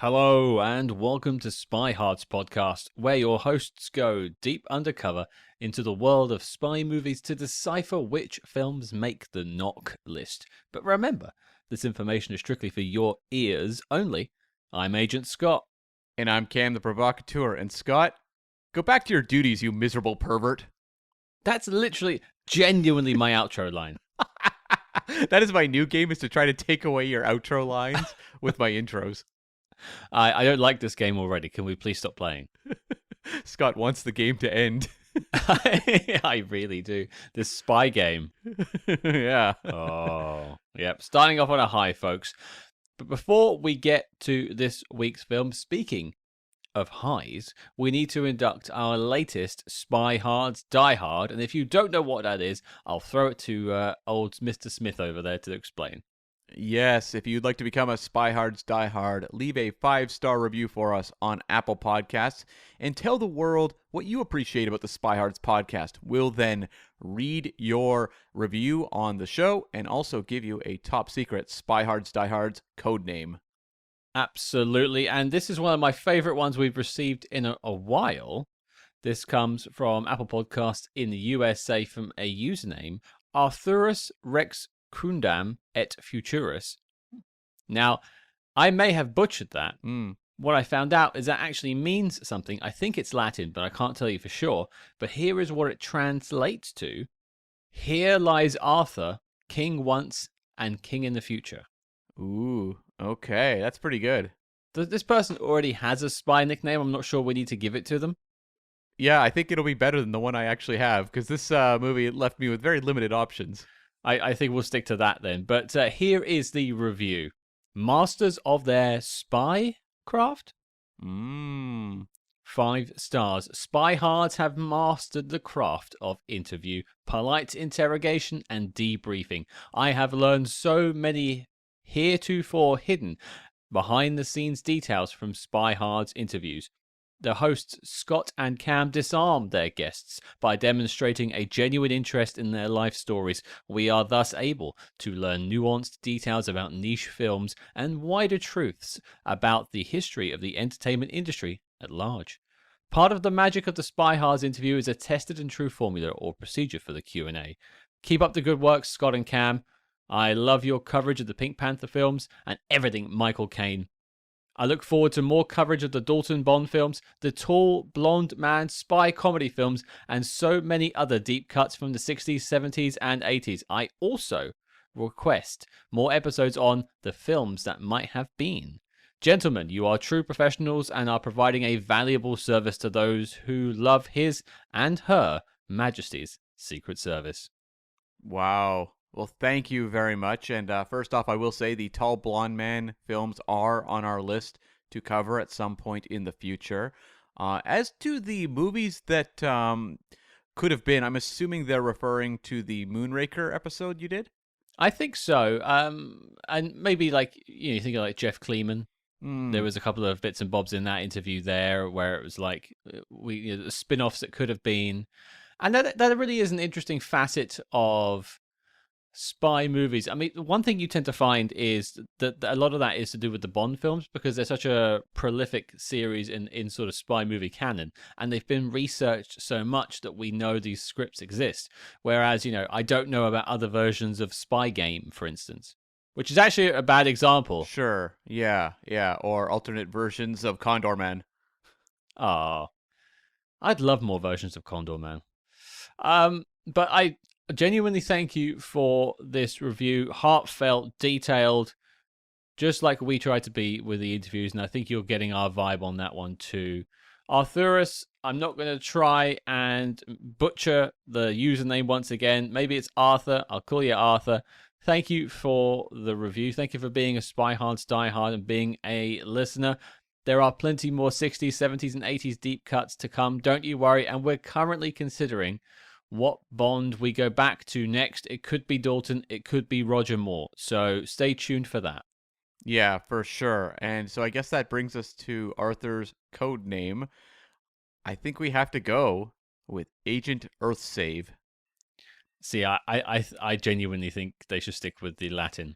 Hello and welcome to Spy Hard's podcast, where your hosts go deep undercover into the world of spy movies to decipher which films make the knock list. But remember, this information is strictly for your ears only. I'm Agent Scott. And I'm Cam the Provocateur. And Scott, go back to your duties, you miserable pervert. That's literally, genuinely my outro line. That is my new game, is to try to take away your outro lines with my intros. I don't like this game already. Can we please stop playing? Scott wants the game to end. I really do. This spy game. Yeah. Oh, yep. Starting off on a high, folks. But before we get to this week's film, speaking of highs, we need to induct our latest Spy Hard's Die Hard. And if you don't know what that is, I'll throw it to old Mr. Smith over there to explain. Yes, if you'd like to become a Spy Hard's Die Hard, leave a 5-star review for us on Apple Podcasts and tell the world what you appreciate about the Spy Hard's podcast. We'll then read your review on the show and also give you a top secret Spy Hard's Die Hard's code name. Absolutely, and this is one of my favorite ones we've received in a while. This comes from Apple Podcasts in the USA from a username, Arthurus Rex Crundam et Futurus. Now, I may have butchered that. What I found out is that actually means something. I think it's Latin, but I can't tell you for sure. But here is what it translates to. Here lies Arthur, king once and king in the future. Ooh, okay, that's pretty good. This person already has a spy nickname. I'm not sure we need to give it to them. Yeah, I think it'll be better than the one I actually have, because this movie left me with very limited options. I think we'll stick to that then. But here is the review. Masters of their spy craft? 5 stars. Spy Hards have mastered the craft of interview, polite interrogation, and debriefing. I have learned so many heretofore hidden behind-the-scenes details from Spy Hard's interviews. The hosts, Scott and Cam, disarm their guests by demonstrating a genuine interest in their life stories. We are thus able to learn nuanced details about niche films and wider truths about the history of the entertainment industry at large. Part of the magic of the Spy Hard's interview is a tested and true formula or procedure for the Q&A. Keep up the good work, Scott and Cam. I love your coverage of the Pink Panther films and everything Michael Caine. I look forward to more coverage of the Dalton Bond films, the tall, blonde man spy comedy films, and so many other deep cuts from the 60s, 70s, and 80s. I also request more episodes on the films that might have been. Gentlemen, you are true professionals and are providing a valuable service to those who love his and her Majesty's Secret Service. Wow. Well, thank you very much. And first off, I will say the Tall Blonde Man films are on our list to cover at some point in the future. As to the movies that could have been, I'm assuming they're referring to the Moonraker episode you did? I think so. And maybe you think of like Jeff Kleeman. There was a couple of bits and bobs in that interview there where it was like the spin-offs that could have been. And that really is an interesting facet of spy movies. I mean, one thing you tend to find is that a lot of that is to do with the Bond films because they're such a prolific series in sort of spy movie canon, and they've been researched so much that we know these scripts exist. Whereas, I don't know about other versions of Spy Game, for instance, which is actually a bad example. Sure. Yeah. Or alternate versions of Condor Man. Oh, I'd love more versions of Condor Man. But I genuinely thank you for this review. Heartfelt, detailed, just like we try to be with the interviews, and I think you're getting our vibe on that one too. Arthurus, I'm not going to try and butcher the username once again. Maybe it's Arthur. I'll call you Arthur. Thank you for the review. Thank you for being a Spy Hard's Die Hard and being a listener. There are plenty more 60s, 70s, and 80s deep cuts to come. Don't you worry. And we're currently considering what Bond we go back to next. It could be Dalton. It could be Roger Moore. So stay tuned for that. Yeah, for sure. And so I guess that brings us to Arthur's code name. I think we have to go with Agent Earthsave. See, I genuinely think they should stick with the Latin.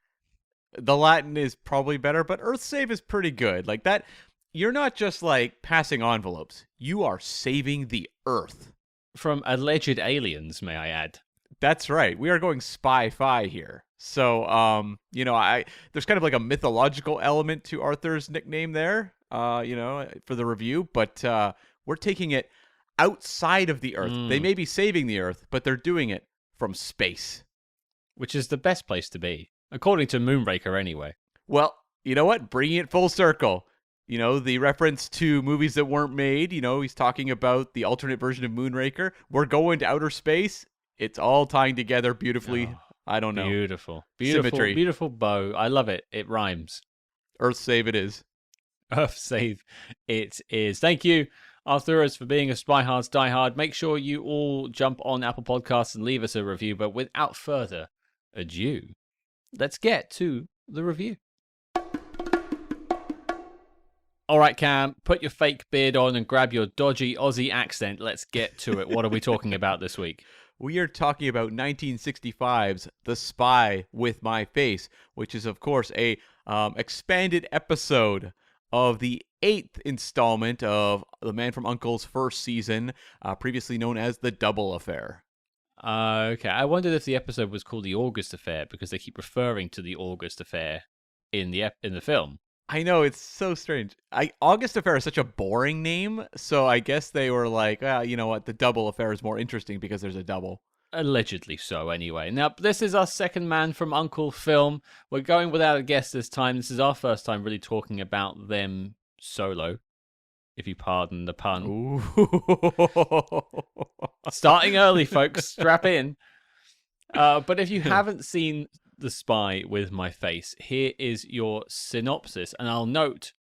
The Latin is probably better, but Earth save is pretty good. Like that, you're not just like passing envelopes. You are saving the Earth. From alleged aliens, may I add. That's right. We are going spy-fi here. So, there's kind of like a mythological element to Arthur's nickname there, for the review, but we're taking it outside of the Earth. They may be saving the Earth, but they're doing it from space. Which is the best place to be, according to Moonraker anyway. Well, you know what? Bringing it full circle. The reference to movies that weren't made, he's talking about the alternate version of Moonraker. We're going to outer space. It's all tying together beautifully. Oh, I don't know. Beautiful. Symmetry. Beautiful bow. I love it. It rhymes. Earth save it is. Earth save it is. Thank you, Arthurus, for being a Spy Hard's Die Hard. Make sure you all jump on Apple Podcasts and leave us a review. But without further ado, let's get to the review. All right, Cam, put your fake beard on and grab your dodgy Aussie accent. Let's get to it. What are we talking about this week? We are talking about 1965's The Spy with My Face, which is, of course, a expanded episode of the 8th installment of The Man from U.N.C.L.E.'s first season, previously known as The Double Affair. Okay, I wondered if the episode was called The August Affair because they keep referring to the August Affair in the film. I know, it's so strange. August Affair is such a boring name, so I guess they were like, you know what, the Double Affair is more interesting because there's a double. Allegedly so, anyway. Now, this is our second Man from U.N.C.L.E. film. We're going without a guest this time. This is our first time really talking about them solo, if you pardon the pun. Ooh. Starting early, folks. Strap in. But if you haven't seen The Spy with My Face, here is your synopsis. And I'll note,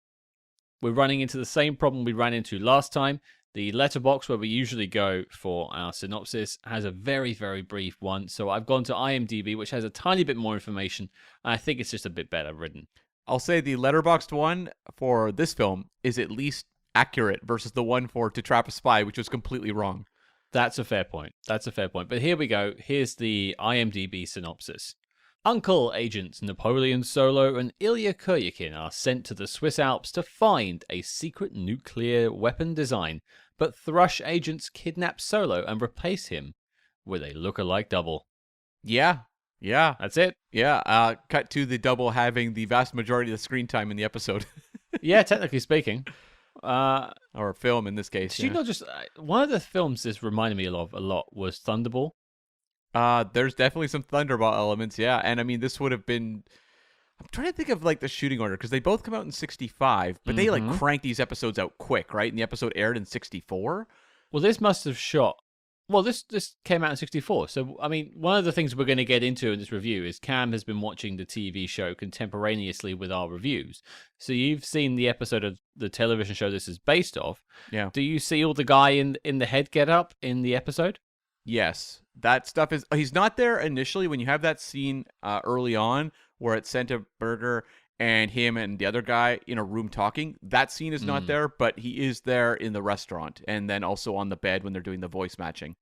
we're running into the same problem we ran into last time. The letterbox where we usually go for our synopsis has a very, very brief one. So I've gone to IMDb, which has a tiny bit more information. And I think it's just a bit better written. I'll say the letterboxed one for this film is at least accurate versus the one for To Trap a Spy, which was completely wrong. That's a fair point. But here we go. Here's the IMDb synopsis. U.N.C.L.E. agents Napoleon Solo and Ilya Kuryakin are sent to the Swiss Alps to find a secret nuclear weapon design, but Thrush agents kidnap Solo and replace him with a look-alike double. Yeah. That's it. Yeah, cut to the double having the vast majority of the screen time in the episode. Yeah, technically speaking. Or film in this case. Did you know just one of the films this reminded me of a lot was Thunderball? There's definitely some Thunderball elements, yeah. And I mean, this would have been... I'm trying to think of like the shooting order, because they both come out in 65, but they like crank these episodes out quick, right? And the episode aired in 64. Well, this must have shot... Well, this came out in 64. So, I mean, one of the things we're going to get into in this review is Cam has been watching the TV show contemporaneously with our reviews. So you've seen the episode of the television show this is based off. Yeah. Do you see all the guy in the head get up in the episode? Yes. That stuff is... He's not there initially when you have that scene early on where it's Senta, Berger, and him and the other guy in a room talking. That scene is not there, but he is there in the restaurant and then also on the bed when they're doing the voice matching.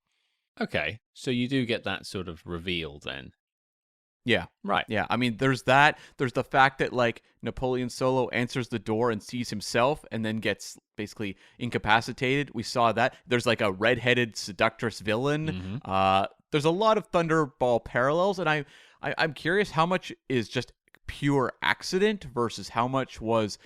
Okay, so you do get that sort of reveal then. Yeah. Right. Yeah, I mean, there's that. There's the fact that, like, Napoleon Solo answers the door and sees himself and then gets basically incapacitated. We saw that. There's, like, a redheaded seductress villain. There's a lot of Thunderball parallels, and I'm curious how much is just pure accident versus how much was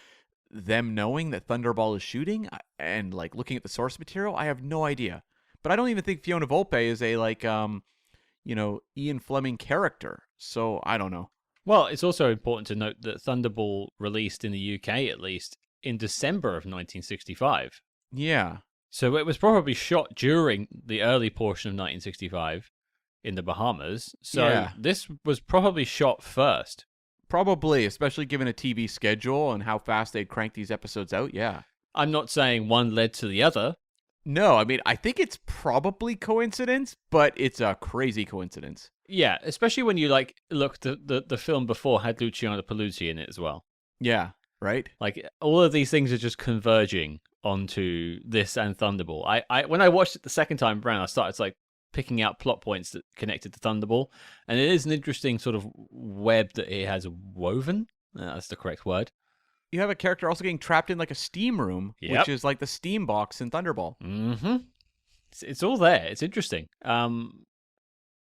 them knowing that Thunderball is shooting and, like, looking at the source material. I have no idea. But I don't even think Fiona Volpe is a, like, Ian Fleming character. So I don't know. Well, it's also important to note that Thunderball released in the UK, at least, in December of 1965. Yeah. So it was probably shot during the early portion of 1965 in the Bahamas. So this was probably shot first. Probably, especially given a TV schedule and how fast they'd crank these episodes out. Yeah. I'm not saying one led to the other. No, I mean, I think it's probably coincidence, but it's a crazy coincidence. Yeah, especially when you look, the film before had Luciano Paluzzi in it as well. Yeah, right? Like, all of these things are just converging onto this and Thunderball. I when I watched it the second time around, I started picking out plot points that connected to Thunderball, and it is an interesting sort of web that it has woven. That's the correct word. You have a character also getting trapped in like a steam room, Yep. which is like the steam box in Thunderball. Mm-hmm. It's all there. It's interesting.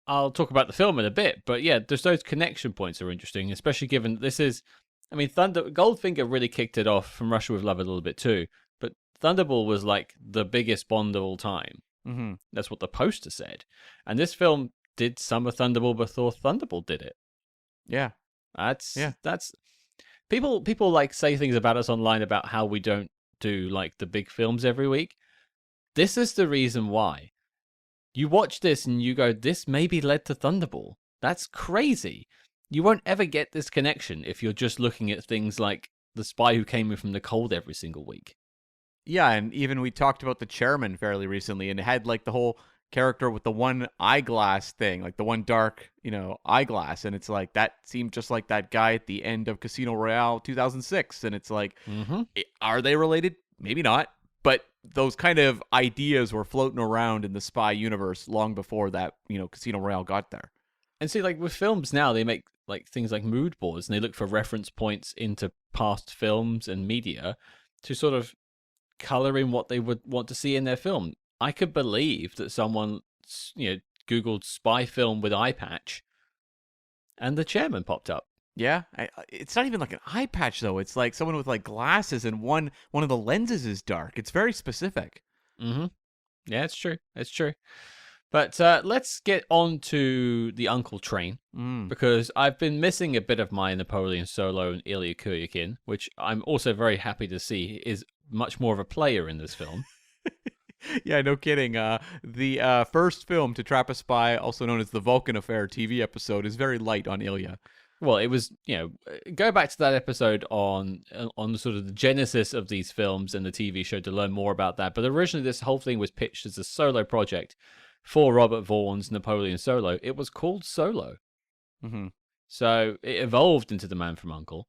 I'll talk about the film in a bit, but yeah, just those connection points are interesting, especially given that this is, I mean, Goldfinger really kicked it off from Russia with Love a little bit too, but Thunderball was like the biggest Bond of all time. Mm-hmm. That's what the poster said, and this film did some of Thunderball before Thunderball did it. Yeah, That's people like say things about us online about how we don't do like the big films every week. This is the reason why. You watch this and you go, this maybe led to Thunderball. That's crazy. You won't ever get this connection if you're just looking at things like The Spy Who Came In From the Cold every single week. Yeah, and even we talked about the chairman fairly recently, and it had like the whole character with the one eyeglass thing, like the one dark, eyeglass, and it's like that seemed just like that guy at the end of Casino Royale 2006, and it's like, are they related? Maybe not, but those kind of ideas were floating around in the spy universe long before that, Casino Royale got there. And see, like with films now, they make like things like mood boards, and they look for reference points into past films and media to sort of color in what they would want to see in their film. I could believe that someone, Googled spy film with eye patch, and the chairman popped up. Yeah, it's not even like an eye patch though. It's like someone with like glasses, and one of the lenses is dark. It's very specific. Mm-hmm. Yeah, it's true. It's true. But let's get on to the Uncle train, because I've been missing a bit of my Napoleon Solo and Ilya Kuryakin, which I'm also very happy to see is much more of a player in this film. Yeah, no kidding. The first film to trap a spy, also known as the Vulcan Affair TV episode, is very light on Ilya. Well, it was, go back to that episode on sort of the genesis of these films and the TV show to learn more about that. But originally, this whole thing was pitched as a solo project for Robert Vaughn's Napoleon Solo. It was called Solo. Mm-hmm. So it evolved into The Man from U.N.C.L.E.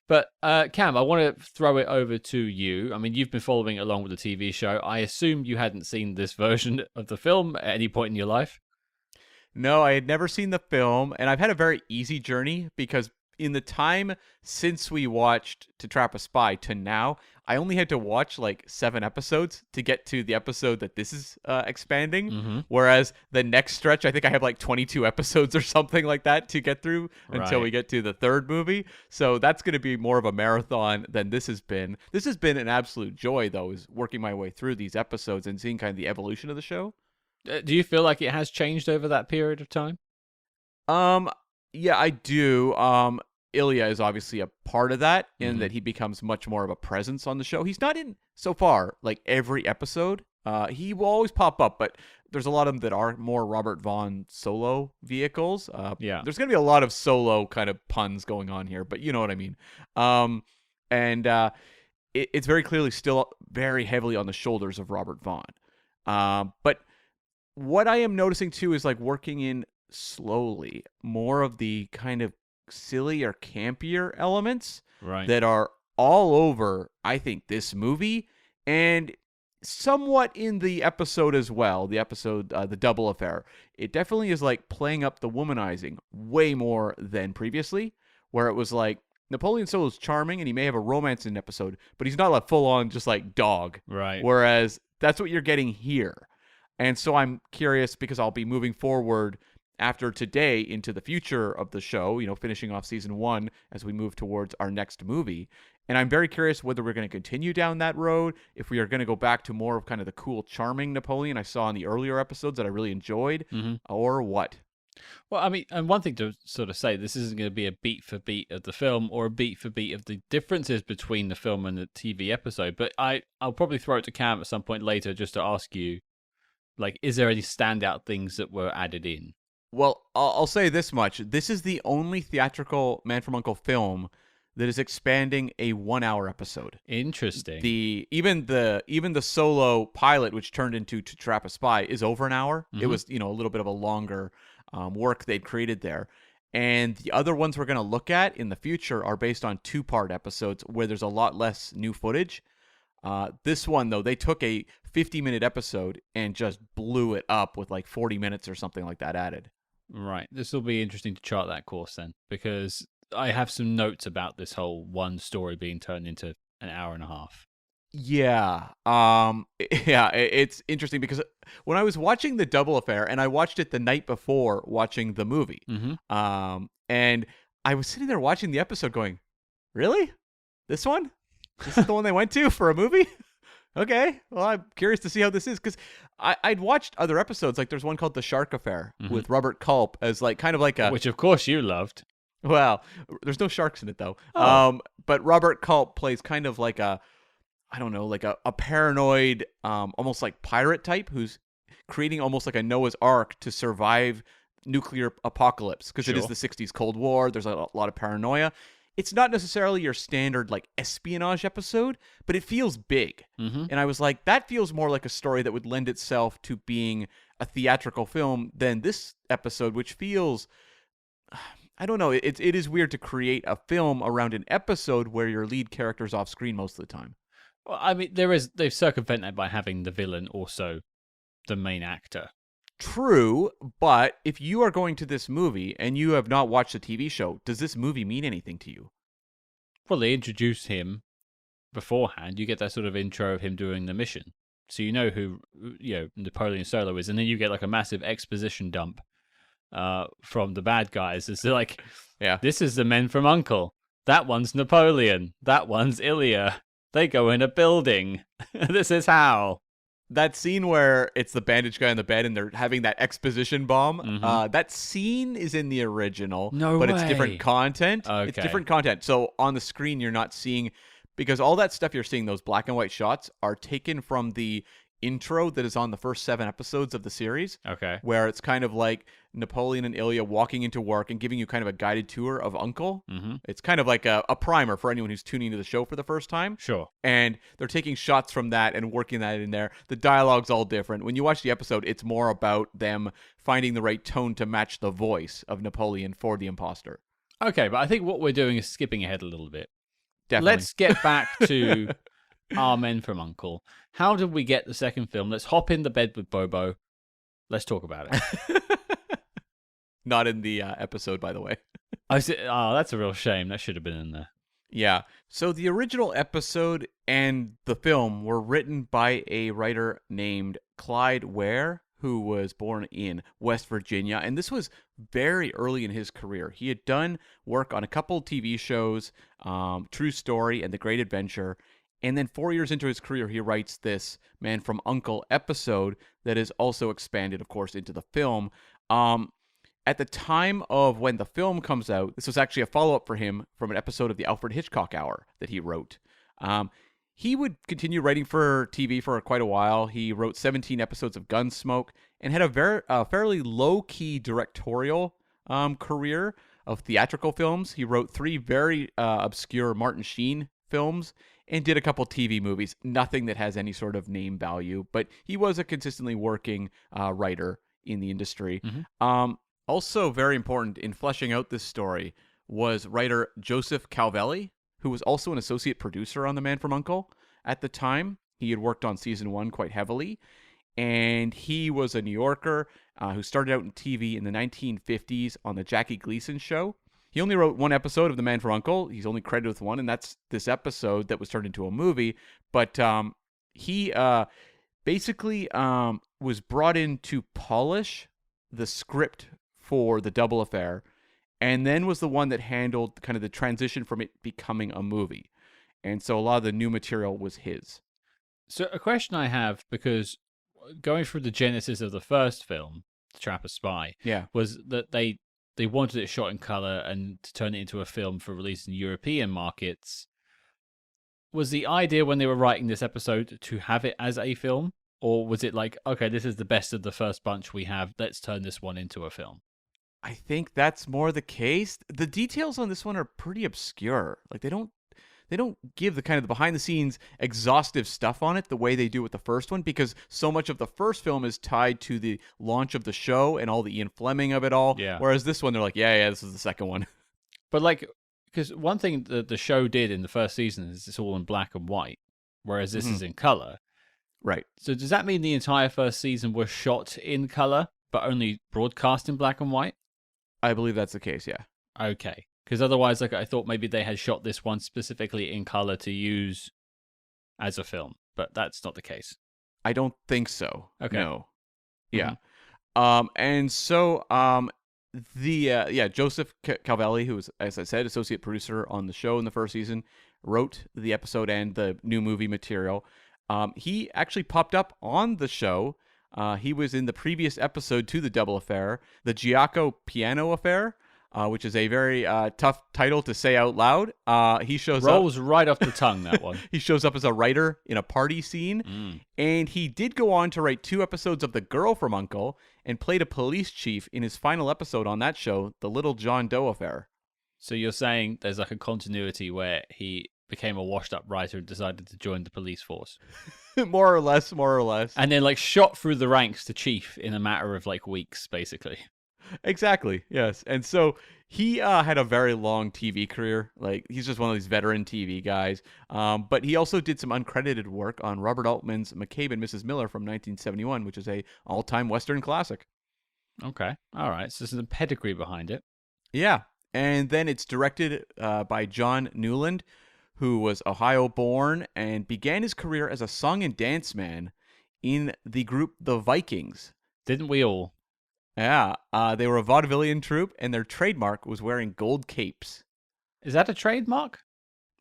But Cam, I want to throw it over to you. I mean, you've been following along with the TV show. I assume you hadn't seen this version of the film at any point in your life. No, I had never seen the film, and I've had a very easy journey because in the time since we watched To Trap a Spy to now, I only had to watch like 7 episodes to get to the episode that this is expanding. Mm-hmm. Whereas the next stretch, I think I have like 22 episodes or something like that to get through until we get to the third movie. So that's going to be more of a marathon than this has been. This has been an absolute joy, though, is working my way through these episodes and seeing kind of the evolution of the show. Do you feel like it has changed over that period of time? Yeah, I do. Ilya is obviously a part of that in that he becomes much more of a presence on the show. He's not in, so far, like every episode. He will always pop up, but there's a lot of them that are more Robert Vaughn solo vehicles. Yeah. There's going to be a lot of solo kind of puns going on here, but you know what I mean. It's very clearly still very heavily on the shoulders of Robert Vaughn. But what I am noticing too is like working in slowly more of the kind of silly or campier elements that are all over, I think, this movie and somewhat in the episode as well. The episode, The Double Affair, it definitely is like playing up the womanizing way more than previously, where it was like Napoleon Solo is charming and he may have a romance in an episode, but he's not like full on just like dog. Right. Whereas that's what you're getting here. And so I'm curious because I'll be moving forward after today into the future of the show, finishing off season 1 as we move towards our next movie. And I'm very curious whether we're going to continue down that road, if we are going to go back to more of kind of the cool, charming Napoleon I saw in the earlier episodes that I really enjoyed, or what. Well, I mean, and one thing to sort of say, this isn't going to be a beat for beat of the film or a beat for beat of the differences between the film and the TV episode, but I'll probably throw it to Cam at some point later just to ask you, like, is there any standout things that were added in? Well, I'll say this much. This is the only theatrical Man from U.N.C.L.E. film that is expanding a 1-hour episode. Interesting. Even the solo pilot, which turned into To Trap a Spy, is over an hour. It was, a little bit of a longer work they'd created there. And the other ones we're going to look at in the future are based on 2-part episodes where there's a lot less new footage. This one, though, they took a 50-minute episode and just blew it up with like 40 minutes or something like that added. Right. This will be interesting to chart that course then, because I have some notes about this whole one story being turned into an hour and a half. Yeah. It's interesting because when I was watching The Double Affair, and I watched it the night before watching the movie, and I was sitting there watching the episode going, really? This one? This is the one they went to for a movie? Okay. Well, I'm curious to see how this is, because I'd watched other episodes. Like there's one called The Shark Affair with Robert Culp as like kind of like a... Which, of course, you loved. Well, there's no sharks in it, though. Oh. But Robert Culp plays kind of like a... I don't know, like a paranoid, almost like pirate type who's creating almost like a Noah's Ark to survive nuclear apocalypse, because it is the 60s Cold War. There's a lot of paranoia. It's not necessarily your standard like espionage episode, but it feels big. And I was like, that feels more like a story that would lend itself to being a theatrical film than this episode, which feels... I don't know. It is weird to create a film around an episode where your lead character's off screen most of the time. Well, I mean, they've circumvented that by having the villain also the main actor. True, but if you are going to this movie and you have not watched the TV show, does this movie mean anything to you? Well, they introduce him beforehand. You get that sort of intro of him doing the mission. So you know who, Napoleon Solo is, and then you get like a massive exposition dump from the bad guys. It's like, this is the men from U.N.C.L.E. That one's Napoleon. That one's Ilya. They go in a building. This is how. That scene where it's the bandage guy on the bed and they're having that exposition bomb, that scene is in the original, but it's different content. Okay. It's different content. So on the screen, you're not seeing, because all that stuff you're seeing, those black and white shots, are taken from the intro that is on the first 7 episodes of the series. Okay. Where it's kind of like Napoleon and Ilya walking into work and giving you kind of a guided tour of U.N.C.L.E. It's kind of like a primer for anyone who's tuning to the show for the first time. Sure. And they're taking shots from that and working that in there. The dialogue's all different. When you watch the episode, it's more about them finding the right tone to match the voice of Napoleon for the imposter. Okay, but I think what we're doing is skipping ahead a little bit. Definitely. Let's get back to our men from U.N.C.L.E. How did we get the second film? Let's hop in the bed with Bobo. Let's talk about it. Not in the episode, by the way. Oh, that's a real shame. That should have been in there. Yeah. So the original episode and the film were written by a writer named Clyde Ware, who was born in West Virginia. And this was very early in his career. He had done work on a couple TV shows, True Story and The Great Adventure. And then 4 years into his career, he writes this Man from U.N.C.L.E. episode that is also expanded, of course, into the film. At the time of when the film comes out, this was actually a follow-up for him from an episode of the Alfred Hitchcock Hour that he wrote. He would continue writing for TV for quite a while. He wrote 17 episodes of Gunsmoke and had a fairly low-key directorial career of theatrical films. He wrote 3 very obscure Martin Sheen films and did a couple TV movies. Nothing that has any sort of name value, but he was a consistently working writer in the industry. Also very important in fleshing out this story was writer Joseph Calvelli, who was also an associate producer on The Man from U.N.C.L.E. at the time. He had worked on season 1 quite heavily, and he was a New Yorker who started out in TV in the 1950s on the Jackie Gleason show. He only wrote 1 episode of The Man from U.N.C.L.E. He's only credited with 1, and that's this episode that was turned into a movie. But he basically was brought in to polish the script for The Double Affair, and then was the one that handled kind of the transition from it becoming a movie. And so a lot of the new material was his. So a question I have, because going through the genesis of the first film, To Trap a Spy, was that they wanted it shot in color and to turn it into a film for release in European markets. Was the idea when they were writing this episode to have it as a film? Or was it like, okay, this is the best of the first bunch we have, let's turn this one into a film? I think that's more the case. The details on this one are pretty obscure. Like they don't give the kind of the behind the scenes exhaustive stuff on it the way they do with the first one, because so much of the first film is tied to the launch of the show and all the Ian Fleming of it all. Yeah. Whereas this one, they're like, yeah, this is the second one. But like, because one thing that the show did in the first season is it's all in black and white, whereas this is in color. Right. So does that mean the entire first season was shot in color? but only broadcast in black and white? I believe that's the case, yeah. Okay. Because otherwise, like, I thought maybe they had shot this one specifically in color to use as a film, but that's not the case. I don't think so. Okay. No. Yeah. And so Joseph Calvelli, who was, as I said, associate producer on the show in the first season, wrote the episode and the new movie material. He actually popped up on the show. He was in the previous episode to the Double Affair, the Giaco Piano Affair, which is a very tough title to say out loud. He rolls right off the tongue, that one. He shows up as a writer in a party scene, and he did go on to write 2 episodes of The Girl from U.N.C.L.E. and played a police chief in his final episode on that show, The Little John Doe Affair. So you're saying there's like a continuity where he became a washed-up writer and decided to join the police force? More or less. And then like shot through the ranks to chief in a matter of like weeks, basically. Exactly, yes. And so he had a very long TV career. Like, he's just one of these veteran TV guys. But he also did some uncredited work on Robert Altman's McCabe and Mrs. Miller from 1971, which is a all-time Western classic. Okay, all right. So there's some pedigree behind it. Yeah, and then it's directed by John Newland, who was Ohio-born and began his career as a song and dance man in the group The Vikings. Didn't we all? Yeah, they were a vaudevillian troupe, and their trademark was wearing gold capes. Is that a trademark?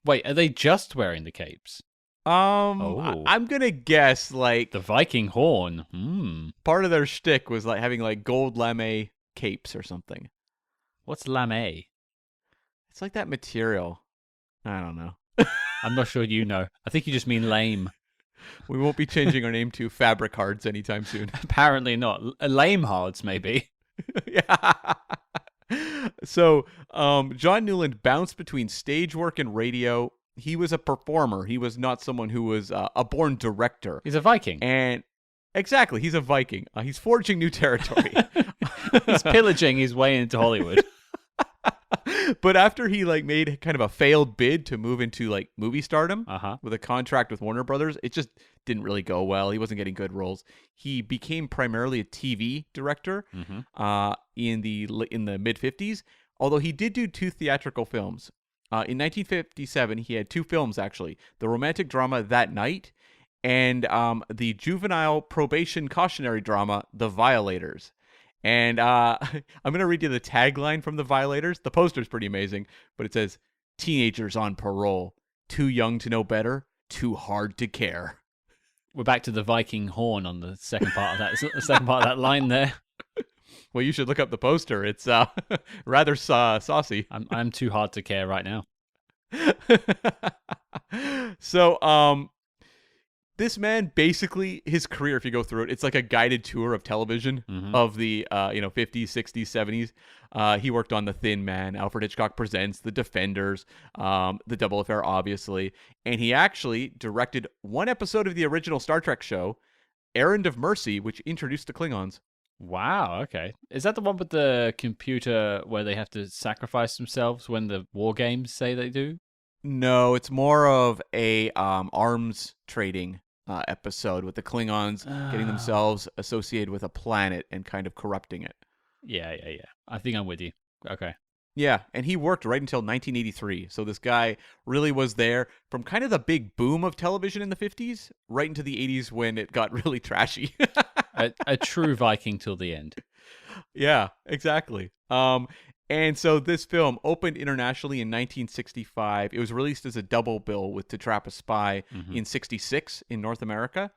Wait, are they just wearing the capes? I'm gonna guess like the Viking horn. Part of their shtick was like having like gold lame capes or something. What's lame? It's like that material. I don't know. I'm not sure you know. I think you just mean lame. We won't be changing our name to Fabric Hards anytime soon. Apparently not. Lame Hards, maybe. Yeah. So, John Newland bounced between stage work and radio. He was a performer. He was not someone who was a born director. He's a Viking. And exactly, he's a Viking. He's forging new territory. He's pillaging his way into Hollywood. But after he like made kind of a failed bid to move into like movie stardom with a contract with Warner Brothers, it just didn't really go well. He wasn't getting good roles. He became primarily a TV director in the mid-50s, although he did do 2 theatrical films. In 1957, he had 2 films actually: the romantic drama That Night and the juvenile probation cautionary drama The Violators. And I'm going to read you the tagline from The Violators. The poster's pretty amazing, but it says, "Teenagers on parole. Too young to know better. Too hard to care." We're back to the Viking horn on the second part of that. The second part of that line there. Well, you should look up the poster. It's rather saucy. I'm too hard to care right now. So, this man, basically, his career, if you go through it, it's like a guided tour of television of the 50s, 60s, 70s. He worked on The Thin Man, Alfred Hitchcock Presents, The Defenders, The Double Affair, obviously. And he actually directed 1 episode of the original Star Trek show, Errand of Mercy, which introduced the Klingons. Wow, okay. Is that the one with the computer where they have to sacrifice themselves when the war games say they do? No, it's more of a arms trading episode with the Klingons getting themselves associated with a planet and kind of corrupting it. Yeah. I think I'm with you. Okay. Yeah, and he worked right until 1983. So this guy really was there from kind of the big boom of television in the 50s right into the 80s when it got really trashy. a true Viking till the end. Yeah, exactly. And so this film opened internationally in 1965. It was released as a double bill with To Trap a Spy in 66 in North America.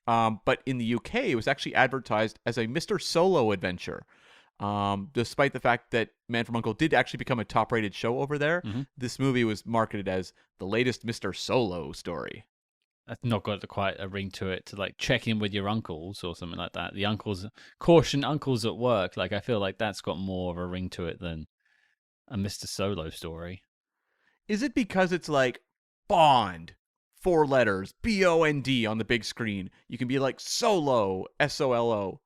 But in the UK, it was actually advertised as a Mr. Solo adventure. Despite the fact that Man from U.N.C.L.E. did actually become a top-rated show over there, this movie was marketed as the latest Mr. Solo story. That's not got quite a ring to it to like check in with your uncles or something like that. The uncles, caution uncles at work. Like I feel like that's got more of a ring to it than a Mr. Solo story. Is it because it's like Bond, 4 letters, BOND on the big screen? You can be like Solo, SOLO.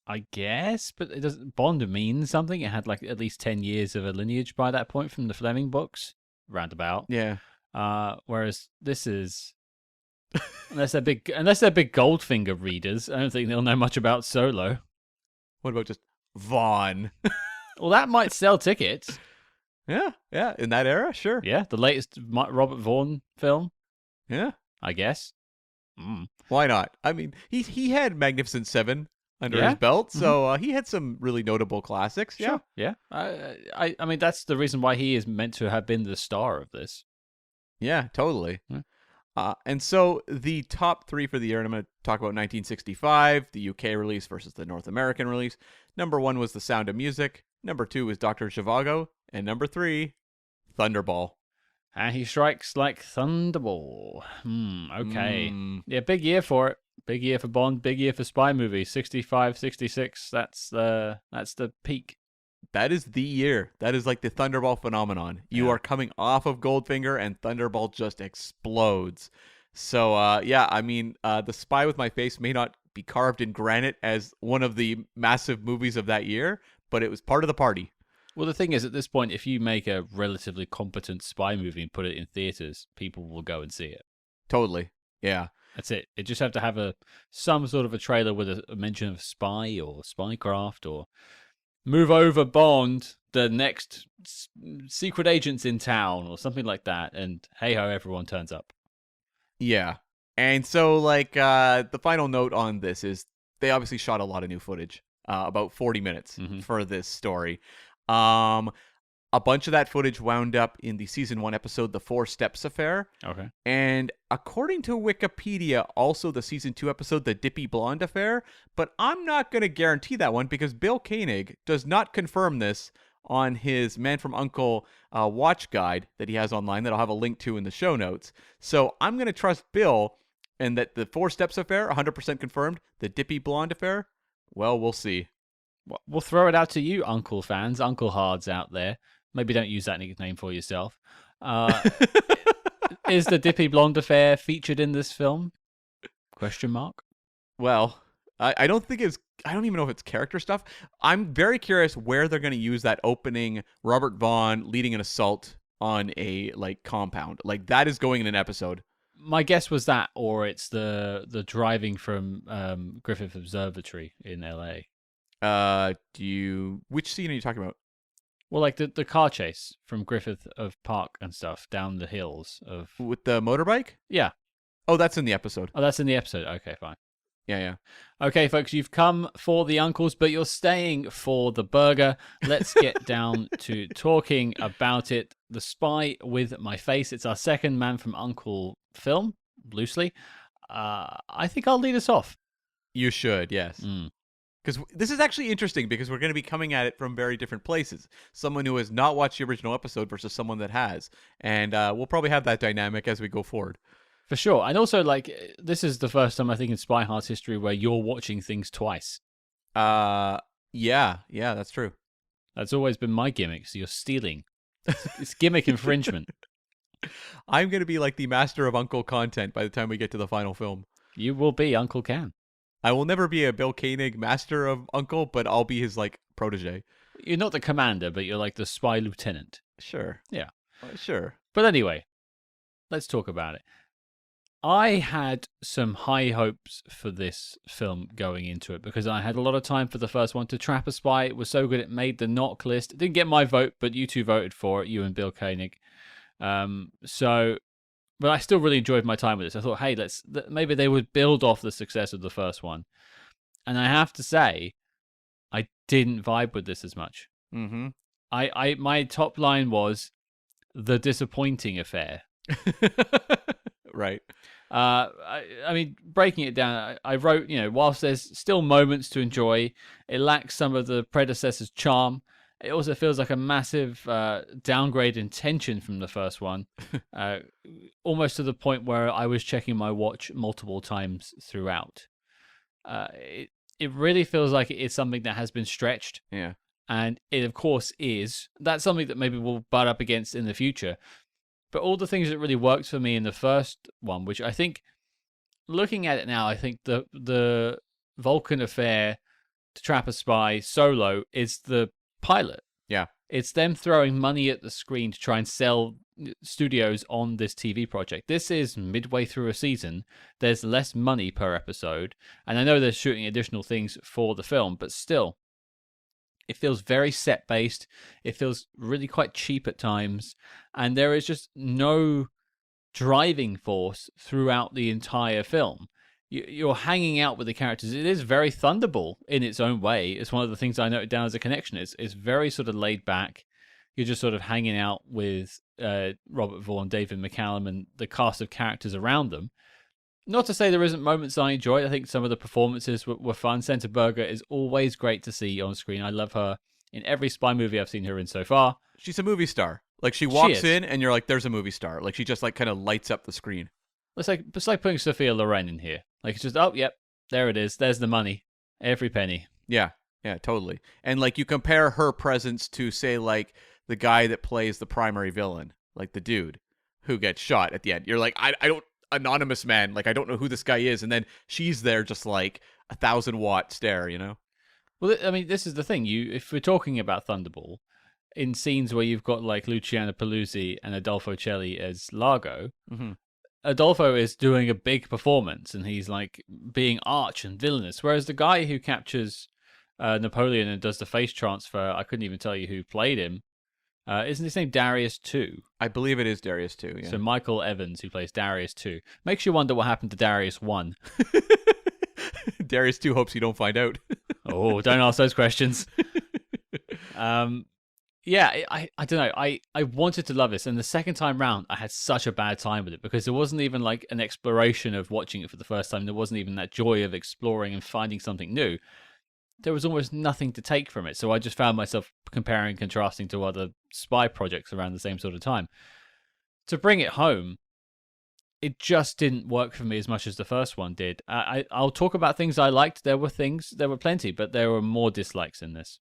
I guess, but it doesn't. Bond mean something. It had like at least 10 years of a lineage by that point from the Fleming books, roundabout. Yeah. Whereas this is. Unless they're big Goldfinger readers, I don't think they'll know much about Solo. What about just Vaughn? Well, that might sell tickets. Yeah. In that era, sure. Yeah, the latest Robert Vaughn film, Yeah. I guess. Mm. Why not? I mean, he had Magnificent Seven under Yeah. his belt, so he had some really notable classics. Sure. Yeah. I mean, that's the reason why he is meant to have been the star of this. Yeah, totally. Yeah. And so the top three for the year, and I'm going to talk about 1965, the UK release versus the North American release. Number one was The Sound of Music. Number two was Dr. Zhivago. And number three, Thunderball. And he strikes like Thunderball. Okay. Yeah, big year for it. Big year for Bond. Big year for spy movies. 65, 66. That's the peak. That is the year. That is like the Thunderball phenomenon. You are coming off of Goldfinger, and Thunderball just explodes. So, I mean, The Spy with My Face may not be carved in granite as one of the massive movies of that year, but it was part of the party. Well, the thing is, at this point, if you make a relatively competent spy movie and put it in theaters, people will go and see it. Totally. Yeah. That's it. It just have to have some sort of a trailer with a mention of spy or spycraft or move over Bond, the next secret agent's in town or something like that. And hey ho, everyone turns up. Yeah. And so, like, the final note on this is they obviously shot a lot of new footage, about 40 minutes for this story. A bunch of that footage wound up in the season 1 episode, The Four Steps Affair. Okay. And according to Wikipedia, also the season 2 episode, The Dippy Blonde Affair. But I'm not going to guarantee that one because Bill Koenig does not confirm this on his Man from U.N.C.L.E. watch guide that he has online that I'll have a link to in the show notes. So I'm going to trust Bill and that the Four Steps Affair, 100% confirmed. The Dippy Blonde Affair, well, we'll see. We'll throw it out to you, Uncle fans, Uncle Hards out there. Maybe don't use that nickname for yourself. Is the Dippy Blonde Affair featured in this film? Question mark. Well, I don't think it's. I don't even know if it's character stuff. I'm very curious where they're going to use that opening. Robert Vaughn leading an assault on a compound. Like that is going in an episode. My guess was that, or it's the driving from Griffith Observatory in L.A. Which scene are you talking about? Well, like the car chase from Griffith of Park and stuff down the hills of with the motorbike. Yeah. Oh, that's in the episode. Oh, that's in the episode. Okay, fine. Yeah. Okay, folks, you've come for the uncles, but you're staying for the burger. Let's get down to talking about it. The Spy with My Face. It's our second Man from U.N.C.L.E. film, loosely. I think I'll lead us off. You should, yes. Because this is actually interesting because we're going to be coming at it from very different places. Someone who has not watched the original episode versus someone that has. And we'll probably have that dynamic as we go forward. For sure. And also, this is the first time I think in Spy Hard's history where you're watching things twice. Yeah, that's true. That's always been my gimmick, so you're stealing. It's gimmick infringement. I'm going to be like the master of Uncle content by the time we get to the final film. You will be Uncle Can. I will never be a Bill Koenig master of Uncle, but I'll be his protege. You're not the commander, but you're like the spy lieutenant. Sure. Yeah. Sure. But anyway, let's talk about it. I had some high hopes for this film going into it because I had a lot of time for the first one. To Trap a Spy, it was so good it made the knock list. It didn't get my vote, but you two voted for it, you and Bill Koenig. But I still really enjoyed my time with this. I thought, hey, maybe they would build off the success of the first one. And I have to say, I didn't vibe with this as much. Mm-hmm. My top line was the disappointing affair. Right. I mean, breaking it down, I wrote, whilst there's still moments to enjoy, it lacks some of the predecessor's charm. It also feels like a massive downgrade in tension from the first one, almost to the point where I was checking my watch multiple times throughout. It really feels like it is something that has been stretched. Yeah. And it, of course, is. That's something that maybe we'll butt up against in the future. But all the things that really worked for me in the first one, which I think, looking at it now, I think the Vulcan affair, To Trap a Spy, Solo, is the pilot. Yeah. It's them throwing money at the screen to try and sell studios on this TV project. This is midway through a season. There's less money per episode. And I know they're shooting additional things for the film, but still, It feels very set based. It feels really quite cheap at times, and there is just no driving force throughout the entire film. You're hanging out with the characters. It is very Thunderball in its own way. It's one of the things I noted down as a connection. It's very sort of laid back. You're just sort of hanging out with Robert Vaughn, David McCallum, and the cast of characters around them. Not to say there isn't moments I enjoyed. I think some of the performances were fun. Senta Berger is always great to see on screen. I love her in every spy movie I've seen her in so far. She's a movie star. Like, she walks She is. in and you're like, there's a movie star. Like, she just like kind of lights up the screen. It's like putting Sophia Loren in here. Like, it's just, oh, yep, there it is. There's the money. Every penny. Yeah, totally. And like, you compare her presence to, say, like the guy that plays the primary villain, like the dude who gets shot at the end. You're like, I don't, anonymous man, like, I don't know who this guy is. And then she's there just like 1,000-watt stare, you know? Well, I mean, this is the thing. If we're talking about Thunderball, in scenes where you've got like Luciana Paluzzi and Adolfo Celli as Largo, Adolfo is doing a big performance and he's like being arch and villainous. Whereas the guy who captures Napoleon and does the face transfer, I couldn't even tell you who played him. Isn't his name Darius 2? I believe it is Darius 2, yeah. So Michael Evans, who plays Darius 2. Makes you wonder what happened to Darius 1. Darius 2 hopes you don't find out. Oh, don't ask those questions. Yeah, I don't know. I wanted to love this, and the second time round, I had such a bad time with it because there wasn't even like an exploration of watching it for the first time. There wasn't even that joy of exploring and finding something new. There was almost nothing to take from it, so I just found myself comparing and contrasting to other spy projects around the same sort of time. To bring it home, it just didn't work for me as much as the first one did. I'll talk about things I liked. There were plenty, but there were more dislikes in this.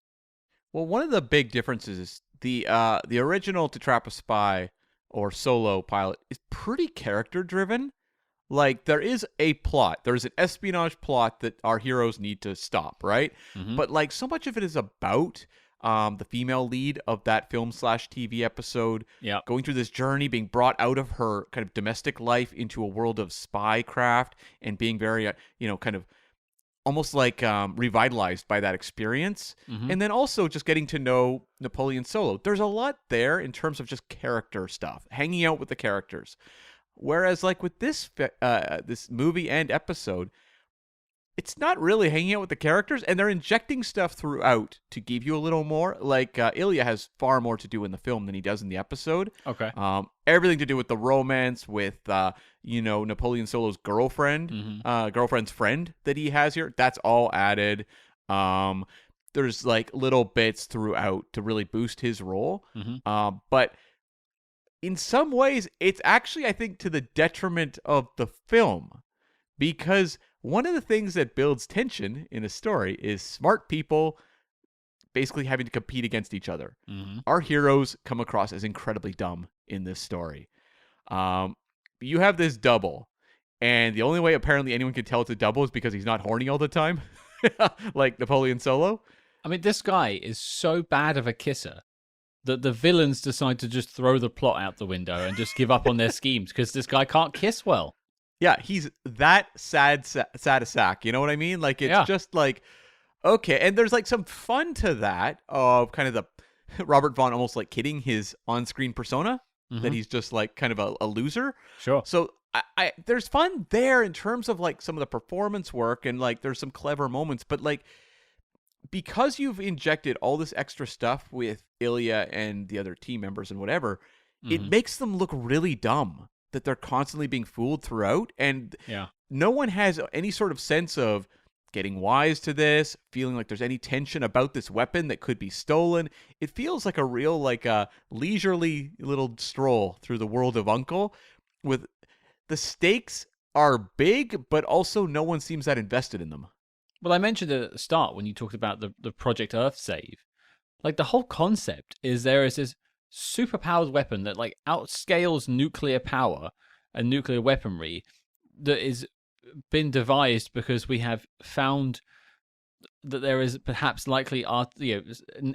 Well, one of the big differences is the original To Trap a Spy or Solo pilot is pretty character driven. Like, there is a plot. There's an espionage plot that our heroes need to stop, right? Mm-hmm. But like, so much of it is about the female lead of that film/TV episode going through this journey, being brought out of her kind of domestic life into a world of spycraft and being very, kind of almost like revitalized by that experience. Mm-hmm. And then also just getting to know Napoleon Solo. There's a lot there in terms of just character stuff, hanging out with the characters. Whereas like with this movie and episode, it's not really hanging out with the characters, and they're injecting stuff throughout to give you a little more. Like Ilya has far more to do in the film than he does in the episode. Okay. Everything to do with the romance with Napoleon Solo's girlfriend, girlfriend's friend that he has here. That's all added. There's like little bits throughout to really boost his role. Mm-hmm. But in some ways, it's actually, I think, to the detriment of the film, because one of the things that builds tension in a story is smart people basically having to compete against each other. Mm-hmm. Our heroes come across as incredibly dumb in this story. You have this double, and the only way apparently anyone can tell it's a double is because he's not horny all the time, like Napoleon Solo. I mean, this guy is so bad of a kisser that the villains decide to just throw the plot out the window and just give up on their schemes because this guy can't kiss well. Yeah, he's that sad a sack. You know what I mean? Like, it's just like, okay. And there's like some fun to that of kind of the Robert Vaughn almost like kidding his on-screen persona, that he's just like kind of a loser. Sure. So I there's fun there in terms of like some of the performance work, and like there's some clever moments, but like, because you've injected all this extra stuff with Ilya and the other team members and whatever, it makes them look really dumb, that they're constantly being fooled throughout. And no one has any sort of sense of getting wise to this, feeling like there's any tension about this weapon that could be stolen. It feels like a real, like a leisurely little stroll through the world of U.N.C.L.E. with the stakes are big, but also no one seems that invested in them. Well, I mentioned it at the start when you talked about the Project Earth save. Like, the whole concept is there is this superpowered weapon that like outscales nuclear power and nuclear weaponry that is been devised because we have found that there is perhaps likely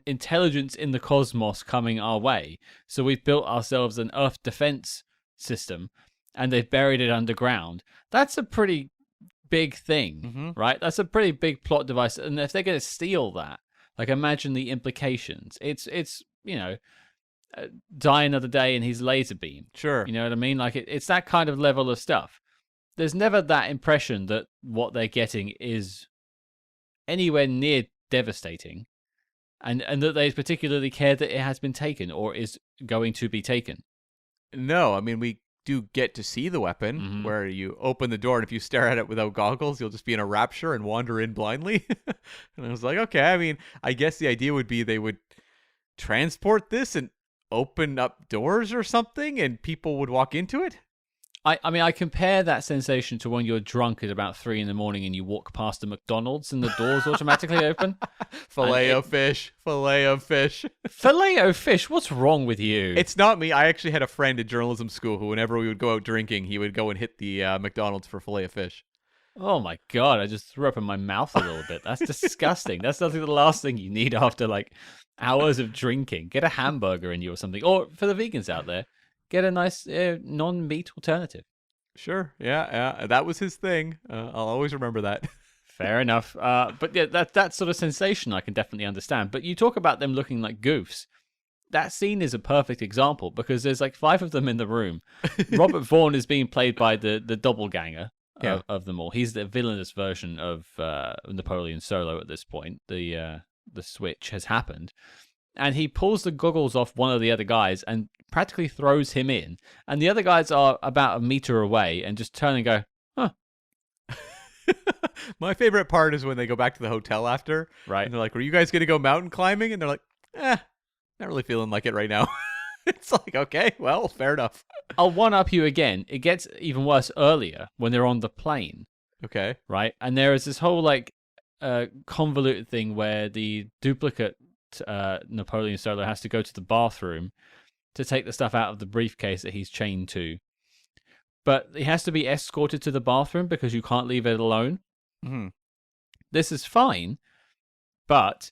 intelligence in the cosmos coming our way. So we've built ourselves an Earth defense system, and they've buried it underground. That's a pretty big thing, right? That's a pretty big plot device. And if they're going to steal that, Like, imagine the implications. It's die another day and he's laser beam. Sure. You know what I mean? Like, it's that kind of level of stuff. There's never that impression that what they're getting is anywhere near devastating, and that they particularly care that it has been taken or is going to be taken. No, I mean, we do get to see the weapon where you open the door, and if you stare at it without goggles, you'll just be in a rapture and wander in blindly. And I was like, okay, I mean, I guess the idea would be they would transport this and open up doors or something, and people would walk into it. I mean, I compare that sensation to when you're drunk at about 3 a.m. and you walk past a McDonald's and the doors automatically open. Filet of fish. Filet of fish. What's wrong with you? It's not me. I actually had a friend in journalism school who, whenever we would go out drinking, he would go and hit the McDonald's for filet of fish. Oh my God, I just threw up in my mouth a little bit. That's disgusting. That's the last thing you need after like hours of drinking. Get a hamburger in you or something. Or for the vegans out there, get a nice non-meat alternative. Sure. Yeah. That was his thing. I'll always remember that. Fair enough. But yeah, that sort of sensation I can definitely understand. But you talk about them looking like goofs. That scene is a perfect example because there's like 5 of them in the room. Robert Vaughn is being played by the doppelganger of them all. He's the villainous version of Napoleon Solo at this point. The switch has happened. And he pulls the goggles off one of the other guys and practically throws him in. And the other guys are about a meter away and just turn and go, huh. My favorite part is when they go back to the hotel after. Right. And they're like, were you guys going to go mountain climbing? And they're like, not really feeling like it right now. It's like, okay, well, fair enough. I'll one-up you again. It gets even worse earlier when they're on the plane. Okay. Right? And there is this whole, like, convoluted thing where the duplicate Napoleon Solo has to go to the bathroom to take the stuff out of the briefcase that he's chained to. But he has to be escorted to the bathroom because you can't leave it alone. Mm-hmm. This is fine, but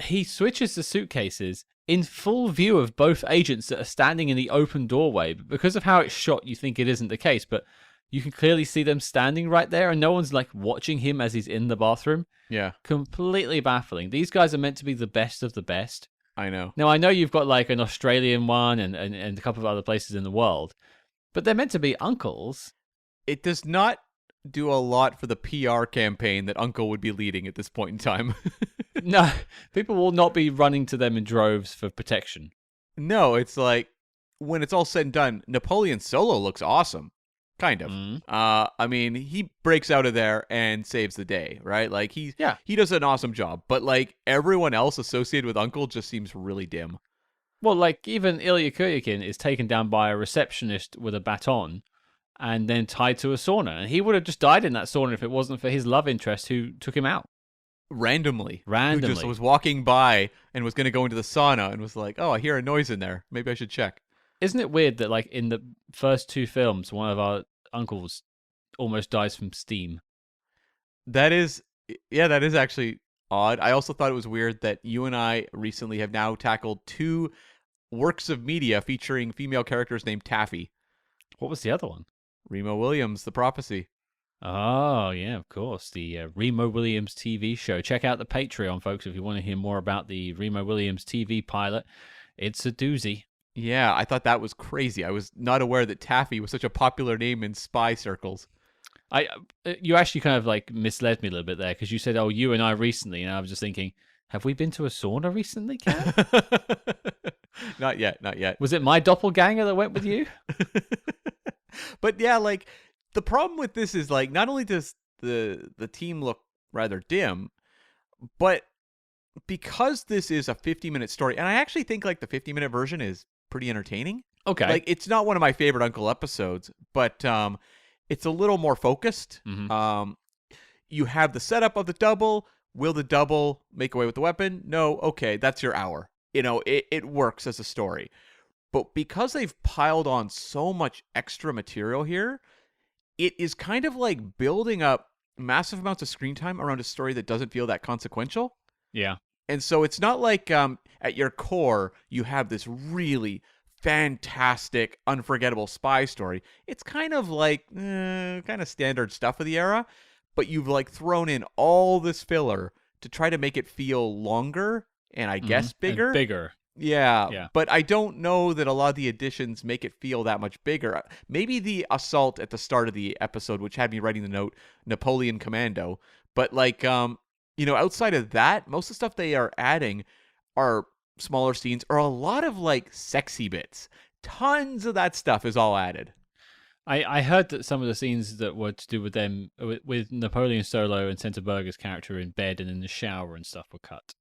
he switches the suitcases in full view of both agents that are standing in the open doorway. But because of how it's shot, you think it isn't the case, but you can clearly see them standing right there, and no one's like watching him as he's in the bathroom. Yeah. Completely baffling. These guys are meant to be the best of the best. I know. Now, I know you've got like an Australian one and a couple of other places in the world, but they're meant to be uncles. It does not do a lot for the PR campaign that Uncle would be leading at this point in time. No, people will not be running to them in droves for protection. No, it's like, when it's all said and done, Napoleon Solo looks awesome. Kind of. I mean, he breaks out of there and saves the day, right? Like, he does an awesome job. But, like, everyone else associated with Uncle just seems really dim. Well, like, even Ilya Kuryakin is taken down by a receptionist with a baton and then tied to a sauna. And he would have just died in that sauna if it wasn't for his love interest who took him out. Randomly. Who just was walking by and was going to go into the sauna and was like, oh, I hear a noise in there. Maybe I should check. Isn't it weird that, like, in the first 2 films, one of our uncles almost dies from steam? That is actually odd. I also thought it was weird that you and I recently have now tackled 2 works of media featuring female characters named Taffy. What was the other one? Remo Williams, The Prophecy. Oh, yeah, of course. The Remo Williams TV show. Check out the Patreon, folks, if you want to hear more about the Remo Williams TV pilot. It's a doozy. Yeah, I thought that was crazy. I was not aware that Taffy was such a popular name in spy circles. You actually kind of like misled me a little bit there because you said, "Oh, you and I recently," and I was just thinking, have we been to a sauna recently, Kat? Not yet. Was it my doppelganger that went with you? But yeah, like, the problem with this is, like, not only does the team look rather dim, but because this is a 50-minute story, and I actually think, like, the 50-minute version is pretty entertaining. Okay. Like, it's not one of my favorite Uncle episodes, but it's a little more focused. Mm-hmm. You have the setup of the double. Will the double make away with the weapon? No. Okay, that's your hour. You know, it works as a story. But because they've piled on so much extra material here, it is kind of like building up massive amounts of screen time around a story that doesn't feel that consequential. Yeah. And so it's not like at your core, you have this really fantastic, unforgettable spy story. It's kind of like kind of standard stuff of the era, but you've like thrown in all this filler to try to make it feel longer and I guess bigger. And bigger. Yeah, but I don't know that a lot of the additions make it feel that much bigger. Maybe the assault at the start of the episode, which had me writing the note, Napoleon Commando. But like, outside of that, most of the stuff they are adding are smaller scenes or a lot of like sexy bits. Tons of that stuff is all added. I heard that some of the scenes that were to do with them, with Napoleon Solo and Senta Berger's character in bed and in the shower and stuff, were cut.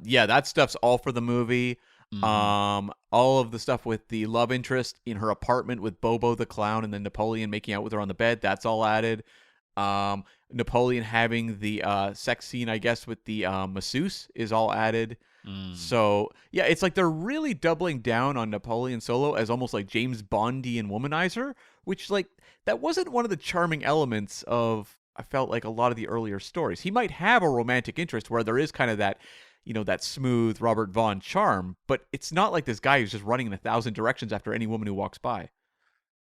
Yeah, that stuff's all for the movie. All of the stuff with the love interest in her apartment with Bobo the clown and then Napoleon making out with her on the bed, that's all added. Napoleon having the sex scene, I guess, with the masseuse is all added. So, yeah, it's like they're really doubling down on Napoleon Solo as almost like James Bondian womanizer, which, like, that wasn't one of the charming elements of, I felt like, a lot of the earlier stories. He might have a romantic interest where there is kind of that, that smooth Robert Vaughn charm, but it's not like this guy who's just running in 1,000 directions after any woman who walks by.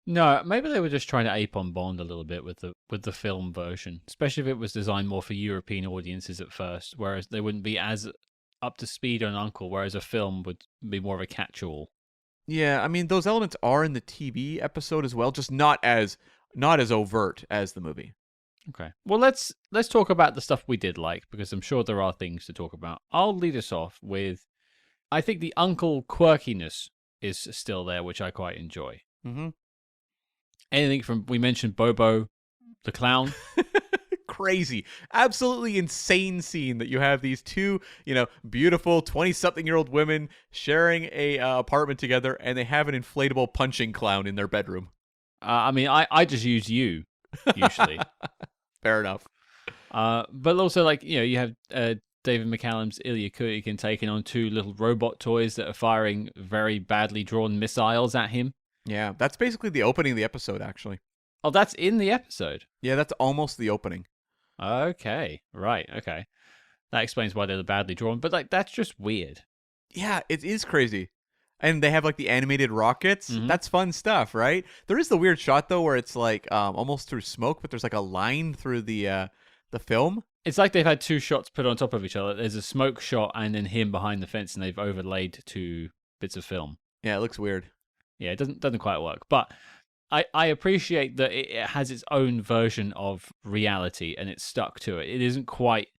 No, maybe they were just trying to ape on Bond a little bit with the film version, especially if it was designed more for European audiences at first, whereas they wouldn't be as up to speed on U.N.C.L.E, whereas a film would be more of a catch-all. Yeah, I mean, those elements are in the TV episode as well, just not as overt as the movie. Okay. Well, let's talk about the stuff we did like, because I'm sure there are things to talk about. I'll lead us off with, I think the U.N.C.L.E quirkiness is still there, which I quite enjoy. Mm-hmm. Anything from, we mentioned Bobo the clown. Crazy, absolutely insane scene that you have these two, beautiful 20-something-year-old women sharing a apartment together, and they have an inflatable punching clown in their bedroom. I mean, I just use you usually. Fair enough. But also, like, you have David McCallum's Ilya Kuryakin taking on two little robot toys that are firing very badly drawn missiles at him. Yeah, that's basically the opening of the episode, actually. Oh, that's in the episode? Yeah, that's almost the opening. Okay, right, okay. That explains why they're badly drawn, but like that's just weird. Yeah, it is crazy. And they have like the animated rockets. Mm-hmm. That's fun stuff, right? There is the weird shot though where it's like almost through smoke, but there's like a line through the film. It's like they've had two shots put on top of each other. There's a smoke shot and then him behind the fence, and they've overlaid two bits of film. Yeah, it looks weird. Yeah, it doesn't quite work, but I appreciate that it has its own version of reality and it's stuck to it. It isn't quite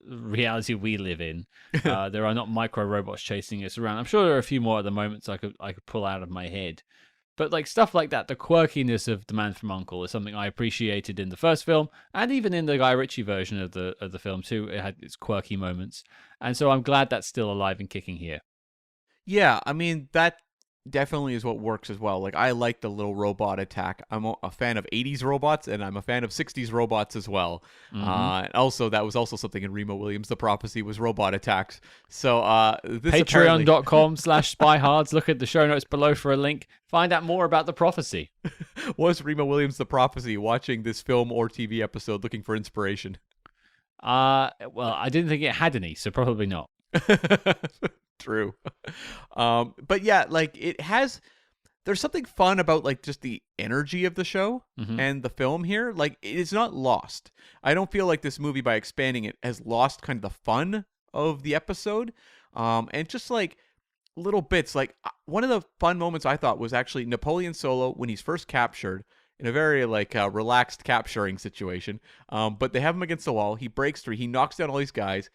reality we live in. There are not micro robots chasing us around. I'm sure there are a few more at the moment I could pull out of my head. But like stuff like that, the quirkiness of The Man from U.N.C.L.E is something I appreciated in the first film, and even in the Guy Ritchie version of the film too. It had its quirky moments, and so I'm glad that's still alive and kicking here. Yeah, I mean that definitely is what works as well. Like, I like the little robot attack. I'm a fan of 80s robots, and I'm a fan of 60s robots as well. Mm-hmm. And also, that was also something in Remo Williams' The Prophecy was robot attacks. So this Patreon.com/spyhards. Look at the show notes below for a link. Find out more about The Prophecy. Was Remo Williams' The Prophecy watching this film or TV episode looking for inspiration? Well, I didn't think it had any, so probably not. True. But yeah, like there's something fun about like just the energy of the show and the film here. Like, it's not lost. I don't feel like this movie, by expanding it, has lost kind of the fun of the episode. And just like little bits, like one of the fun moments I thought was actually Napoleon Solo when he's first captured in a very like relaxed capturing situation. But they have him against the wall. He breaks through. He knocks down all these guys.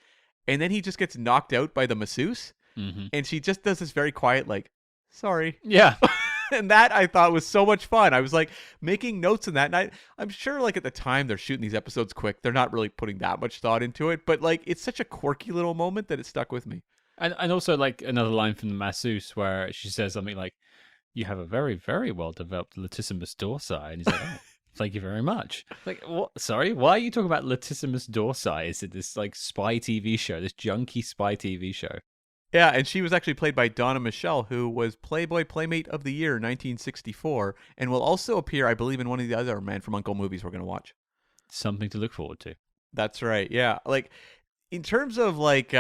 And then he just gets knocked out by the masseuse. And she just does this very quiet, like, sorry. Yeah. And that I thought was so much fun. I was like making notes in that. And I'm sure like at the time they're shooting these episodes quick. They're not really putting that much thought into it. But like, it's such a quirky little moment that it stuck with me. And also like another line from the masseuse where she says something like, you have a very, very well developed latissimus dorsi. And he's like, oh. Thank you very much. Like, what? Sorry, why are you talking about latissimus dorsi? Is it this like spy TV show, this junky spy TV show? Yeah, and she was actually played by Donna Michelle, who was Playboy Playmate of the Year 1964, and will also appear, I believe, in one of the other Man from U.N.C.L.E movies we're going to watch. Something to look forward to. That's right. Yeah, like in terms of like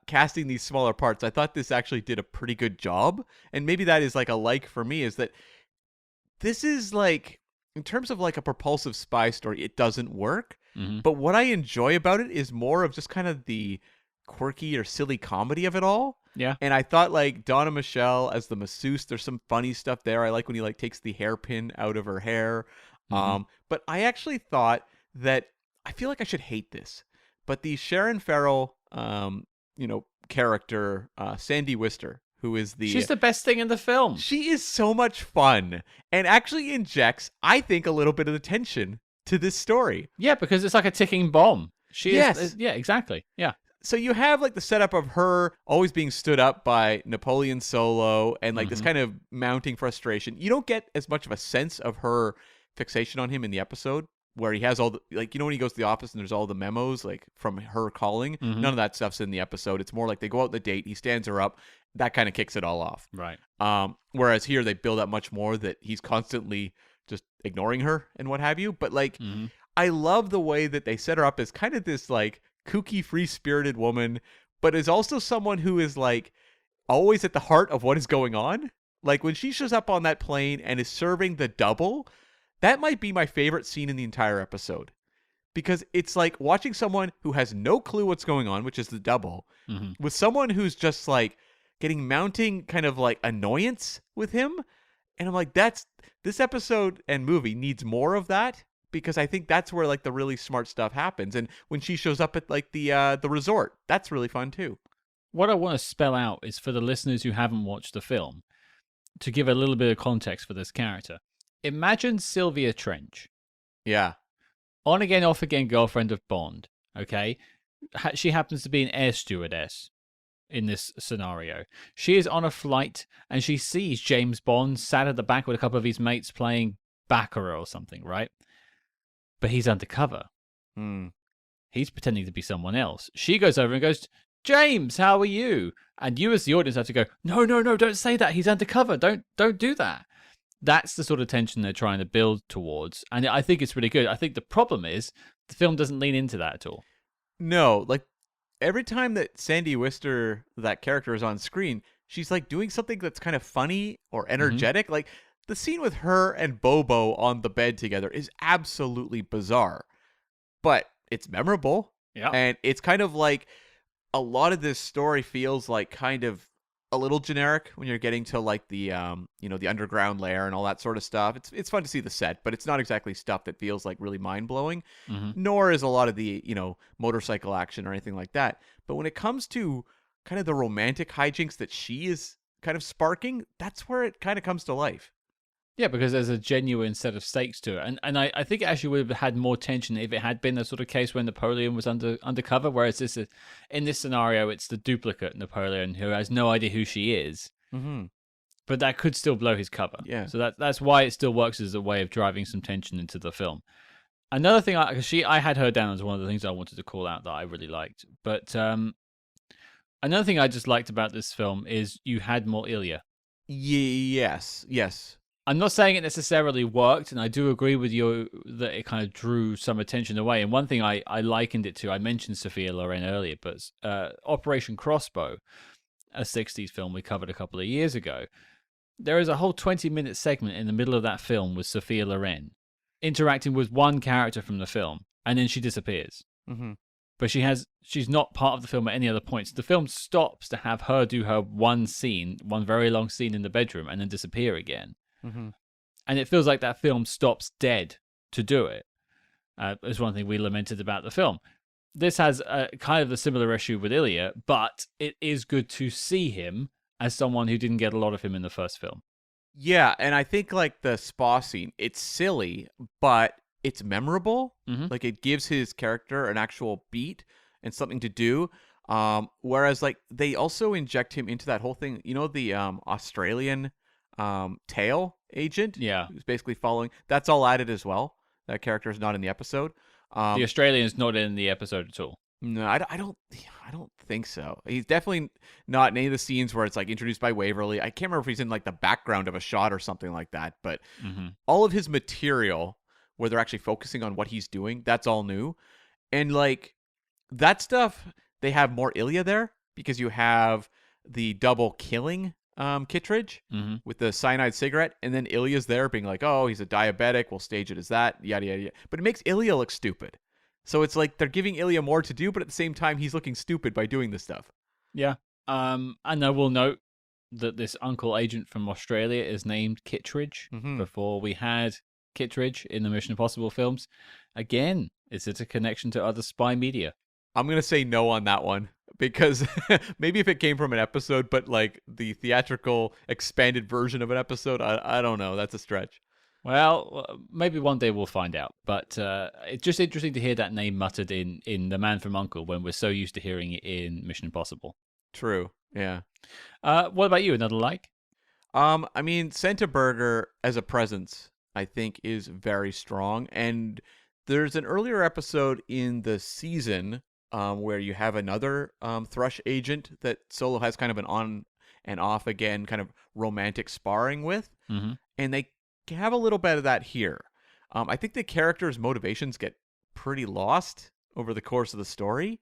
casting these smaller parts, I thought this actually did a pretty good job, and maybe that is like a like for me, is that this is like, in terms of like a propulsive spy story, it doesn't work. Mm-hmm. But what I enjoy about it is more of just kind of the quirky or silly comedy of it all. Yeah. And I thought like Donna Michelle as the masseuse, there's some funny stuff there. I like when he like takes the hairpin out of her hair. Mm-hmm. But I actually thought that I feel like I should hate this, but the Sharon Farrell, character, Sandy Wister, who is She's the best thing in the film. she is so much fun and actually injects, I think, a little bit of the tension to this story. Yeah, because it's like a ticking bomb. Yes. Yeah, exactly. Yeah. So you have like the setup of her always being stood up by Napoleon Solo and like this kind of mounting frustration. You don't get as much of a sense of her fixation on him in the episode where he has all the, like, when he goes to the office and there's all the memos like from her calling. None of that stuff's in the episode. It's more like they go out on the date, he stands her up. That kind of kicks it all off. Right. Whereas here they build up much more that he's constantly just ignoring her and what have you. But like, I love the way that they set her up as kind of this like kooky, free-spirited woman, but is also someone who is like always at the heart of what is going on. Like when she shows up on that plane and is serving the double, that might be my favorite scene in the entire episode. Because it's like watching someone who has no clue what's going on, which is the double, with someone who's just like getting mounting kind of like annoyance with him. And I'm like, this episode and movie needs more of that, because I think that's where like the really smart stuff happens. And when she shows up at like the resort, that's really fun too. What I want to spell out is for the listeners who haven't watched the film, to give a little bit of context for this character. Imagine Sylvia Trench. Yeah. On again, off again girlfriend of Bond. Okay. She happens to be an air stewardess in this scenario. She is on a flight and she sees James Bond sat at the back with a couple of his mates playing Baccarat or something, right? But he's undercover. He's pretending to be someone else. She goes over and goes, James, how are you? And you as the audience have to go, no, don't say that. He's undercover. Don't do that. That's the sort of tension they're trying to build towards. And I think it's really good. I think the problem is the film doesn't lean into that at all. No, like every time that Sandy Wister, that character, is on screen, she's like doing something that's kind of funny or energetic. Like the scene with her and Bobo on the bed together is absolutely bizarre, but it's memorable. Yeah. And it's kind of like a lot of this story feels like kind of a little generic when you're getting to like the the underground lair and all that sort of stuff. It's fun to see the set, but it's not exactly stuff that feels like really mind-blowing. Nor is a lot of the motorcycle action or anything like that. But when it comes to kind of the romantic hijinks that she is kind of sparking, that's where it kind of comes to life. Yeah, because there's a genuine set of stakes to it. And I think it actually would have had more tension if it had been the sort of case when Napoleon was undercover, whereas in this scenario, it's the duplicate Napoleon who has no idea who she is. But that could still blow his cover. Yeah. So that's why it still works as a way of driving some tension into the film. Another thing, I had her down as one of the things I wanted to call out that I really liked. But another thing I just liked about this film is you had more Ilya. Yes. I'm not saying it necessarily worked, and I do agree with you that it kind of drew some attention away. And one thing I likened it to, I mentioned Sophia Loren earlier, but Operation Crossbow, a 60s film we covered a couple of years ago, there is a whole 20-minute segment in the middle of that film with Sophia Loren interacting with one character from the film, and then she disappears. But she's not part of the film at any other points. The film stops to have her do her one very long scene in the bedroom, and then disappear again. And it feels like that film stops dead to do it. Is one thing we lamented about the film. This has kind of a similar issue with Ilya, but it is good to see him as someone who didn't get a lot of him in the first film. Yeah, and I think like the spa scene, it's silly, but it's memorable. Like it gives his character an actual beat and something to do. Whereas like they also inject him into that whole thing. The Australian tail agent, who's basically following, that's all added as well. That character is not in the episode. The Australian's not in the episode at all. No, I don't think so. He's definitely not in any of the scenes where it's like introduced by Waverly. I can't remember if he's in like the background of a shot or something like that, but all of his material where they're actually focusing on what he's doing, that's all new. And like that stuff, they have more Ilya there because you have the double killing Kittredge with the cyanide cigarette, and then Ilya's there being like, oh, he's a diabetic, we'll stage it as that, yada yada yada. But it makes Ilya look stupid So it's like they're giving Ilya more to do, but at the same time, he's looking stupid by doing this stuff. Yeah. And I will note that this uncle agent from Australia is named Kittredge. Mm-hmm. Before we had Kittredge in the Mission Impossible films. Again, is it a connection to other spy media? I'm going to say no on that one because maybe if it came from an episode, but like the theatrical expanded version of an episode, I don't know. That's a stretch. Well, maybe one day we'll find out. But it's just interesting to hear that name muttered in The Man from U.N.C.L.E. when we're so used to hearing it in Mission Impossible. True. Yeah. What about you? Another like? I mean, Senta Berger as a presence, I think, is very strong. And there's an earlier episode in the season where you have another Thrush agent that Solo has kind of an on and off again kind of romantic sparring with. Mm-hmm. And they have a little bit of that here. I think the character's motivations get pretty lost over the course of the story.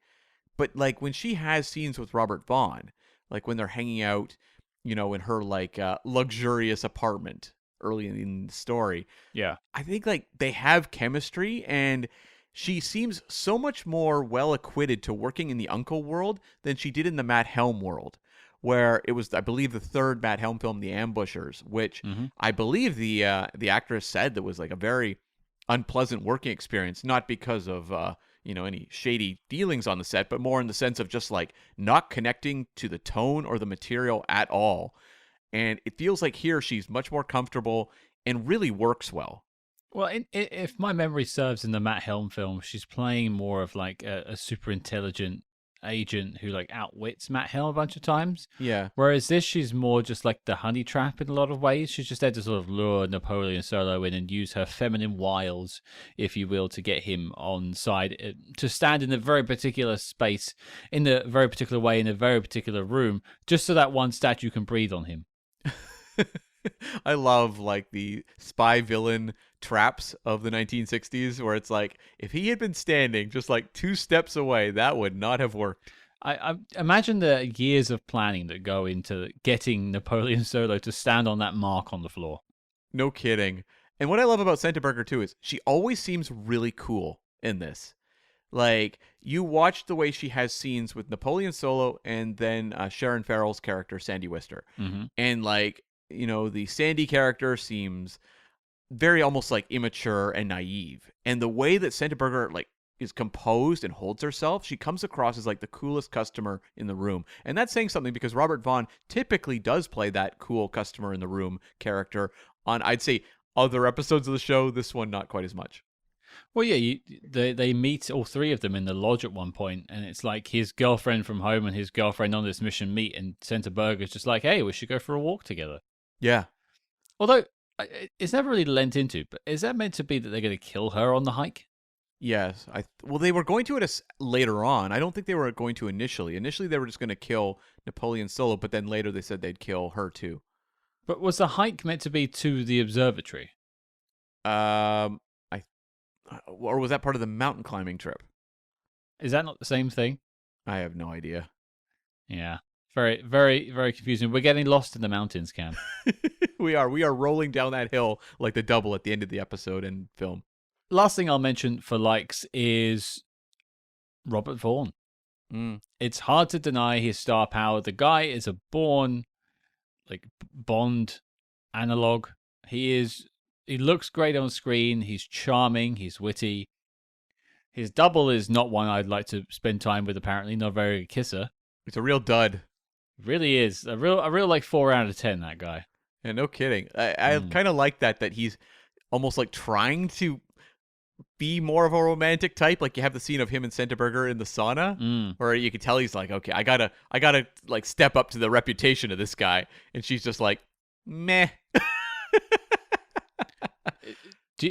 But like when she has scenes with Robert Vaughn, like when they're hanging out, in her like luxurious apartment early in the story. Yeah. I think like they have chemistry, and she seems so much more well acquitted to working in the Uncle world than she did in the Matt Helm world, where it was, I believe, the third Matt Helm film, The Ambushers, which I believe the actress said that was like a very unpleasant working experience, not because of any shady dealings on the set, but more in the sense of just like not connecting to the tone or the material at all. And it feels like here she's much more comfortable and really works well. Well, if my memory serves, in the Matt Helm film, she's playing more of like a super intelligent agent who like outwits Matt Helm a bunch of times. Yeah. Whereas this, she's more just like the honey trap in a lot of ways. She's just there to sort of lure Napoleon Solo in and use her feminine wiles, if you will, to get him on side, to stand in a very particular space, in a very particular way, in a very particular room, just so that one statue can breathe on him. I love like the spy villain traps of the 1960s where it's like if he had been standing just like 2 steps away, that would not have worked. I imagine the years of planning that go into getting Napoleon Solo to stand on that mark on the floor. No kidding. And what I love about Senta Berger too is she always seems really cool in this. Like, you watch the way she has scenes with Napoleon Solo and then Sharon Farrell's character, Sandy Wister. Mm-hmm. And like, the Sandy character seems very almost like immature and naive. And the way that Senta Berger like is composed and holds herself, she comes across as like the coolest customer in the room. And that's saying something because Robert Vaughn typically does play that cool customer in the room character on, I'd say, other episodes of the show. This one, not quite as much. Well, yeah, they meet, all three of them, in the lodge at one point, and it's like his girlfriend from home and his girlfriend on this mission meet, and Senta Berger's just like, hey, we should go for a walk together. Yeah. Although, it's never really lent into, but is that meant to be that they're going to kill her on the hike? Yes. Well, they were going to it later on. I don't think they were going to initially. Initially, they were just going to kill Napoleon Solo, but then later they said they'd kill her too. But was the hike meant to be to the observatory? Or was that part of the mountain climbing trip? Is that not the same thing? I have no idea. Yeah. Very, very, very confusing. We're getting lost in the mountains, Cam. We are rolling down that hill like the double at the end of the episode and film. Last thing I'll mention for likes is Robert Vaughn. It's hard to deny his star power. The guy is a born like Bond analog. He looks great on screen. He's charming. He's witty. His double is not one I'd like to spend time with, apparently. Not a very good kisser. It's a real dud. Really is. A real like 4 out of 10, that guy. Yeah, no kidding. I kind of like that he's almost like trying to be more of a romantic type. Like you have the scene of him and Senta Berger in the sauna where you can tell he's like, okay, I gotta like step up to the reputation of this guy. And she's just like, meh.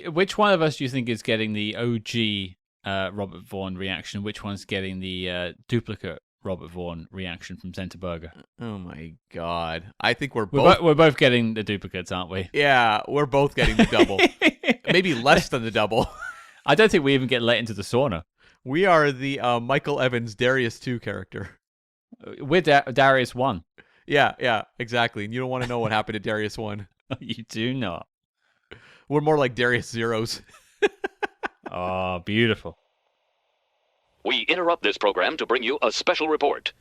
Which one of us do you think is getting the OG Robert Vaughn reaction? Which one's getting the duplicate Robert Vaughn reaction from Senta Berger? Oh my god! I think we're both getting the duplicates, aren't we? Yeah, we're both getting the double. Maybe less than the double. I don't think we even get let into the sauna. We are the Michael Evans Darius 2 character. We're Darius 1. Yeah, exactly. And you don't want to know what happened to Darius 1. You do not. We're more like Darius Zeros. Oh, beautiful. We interrupt this program to bring you a special report.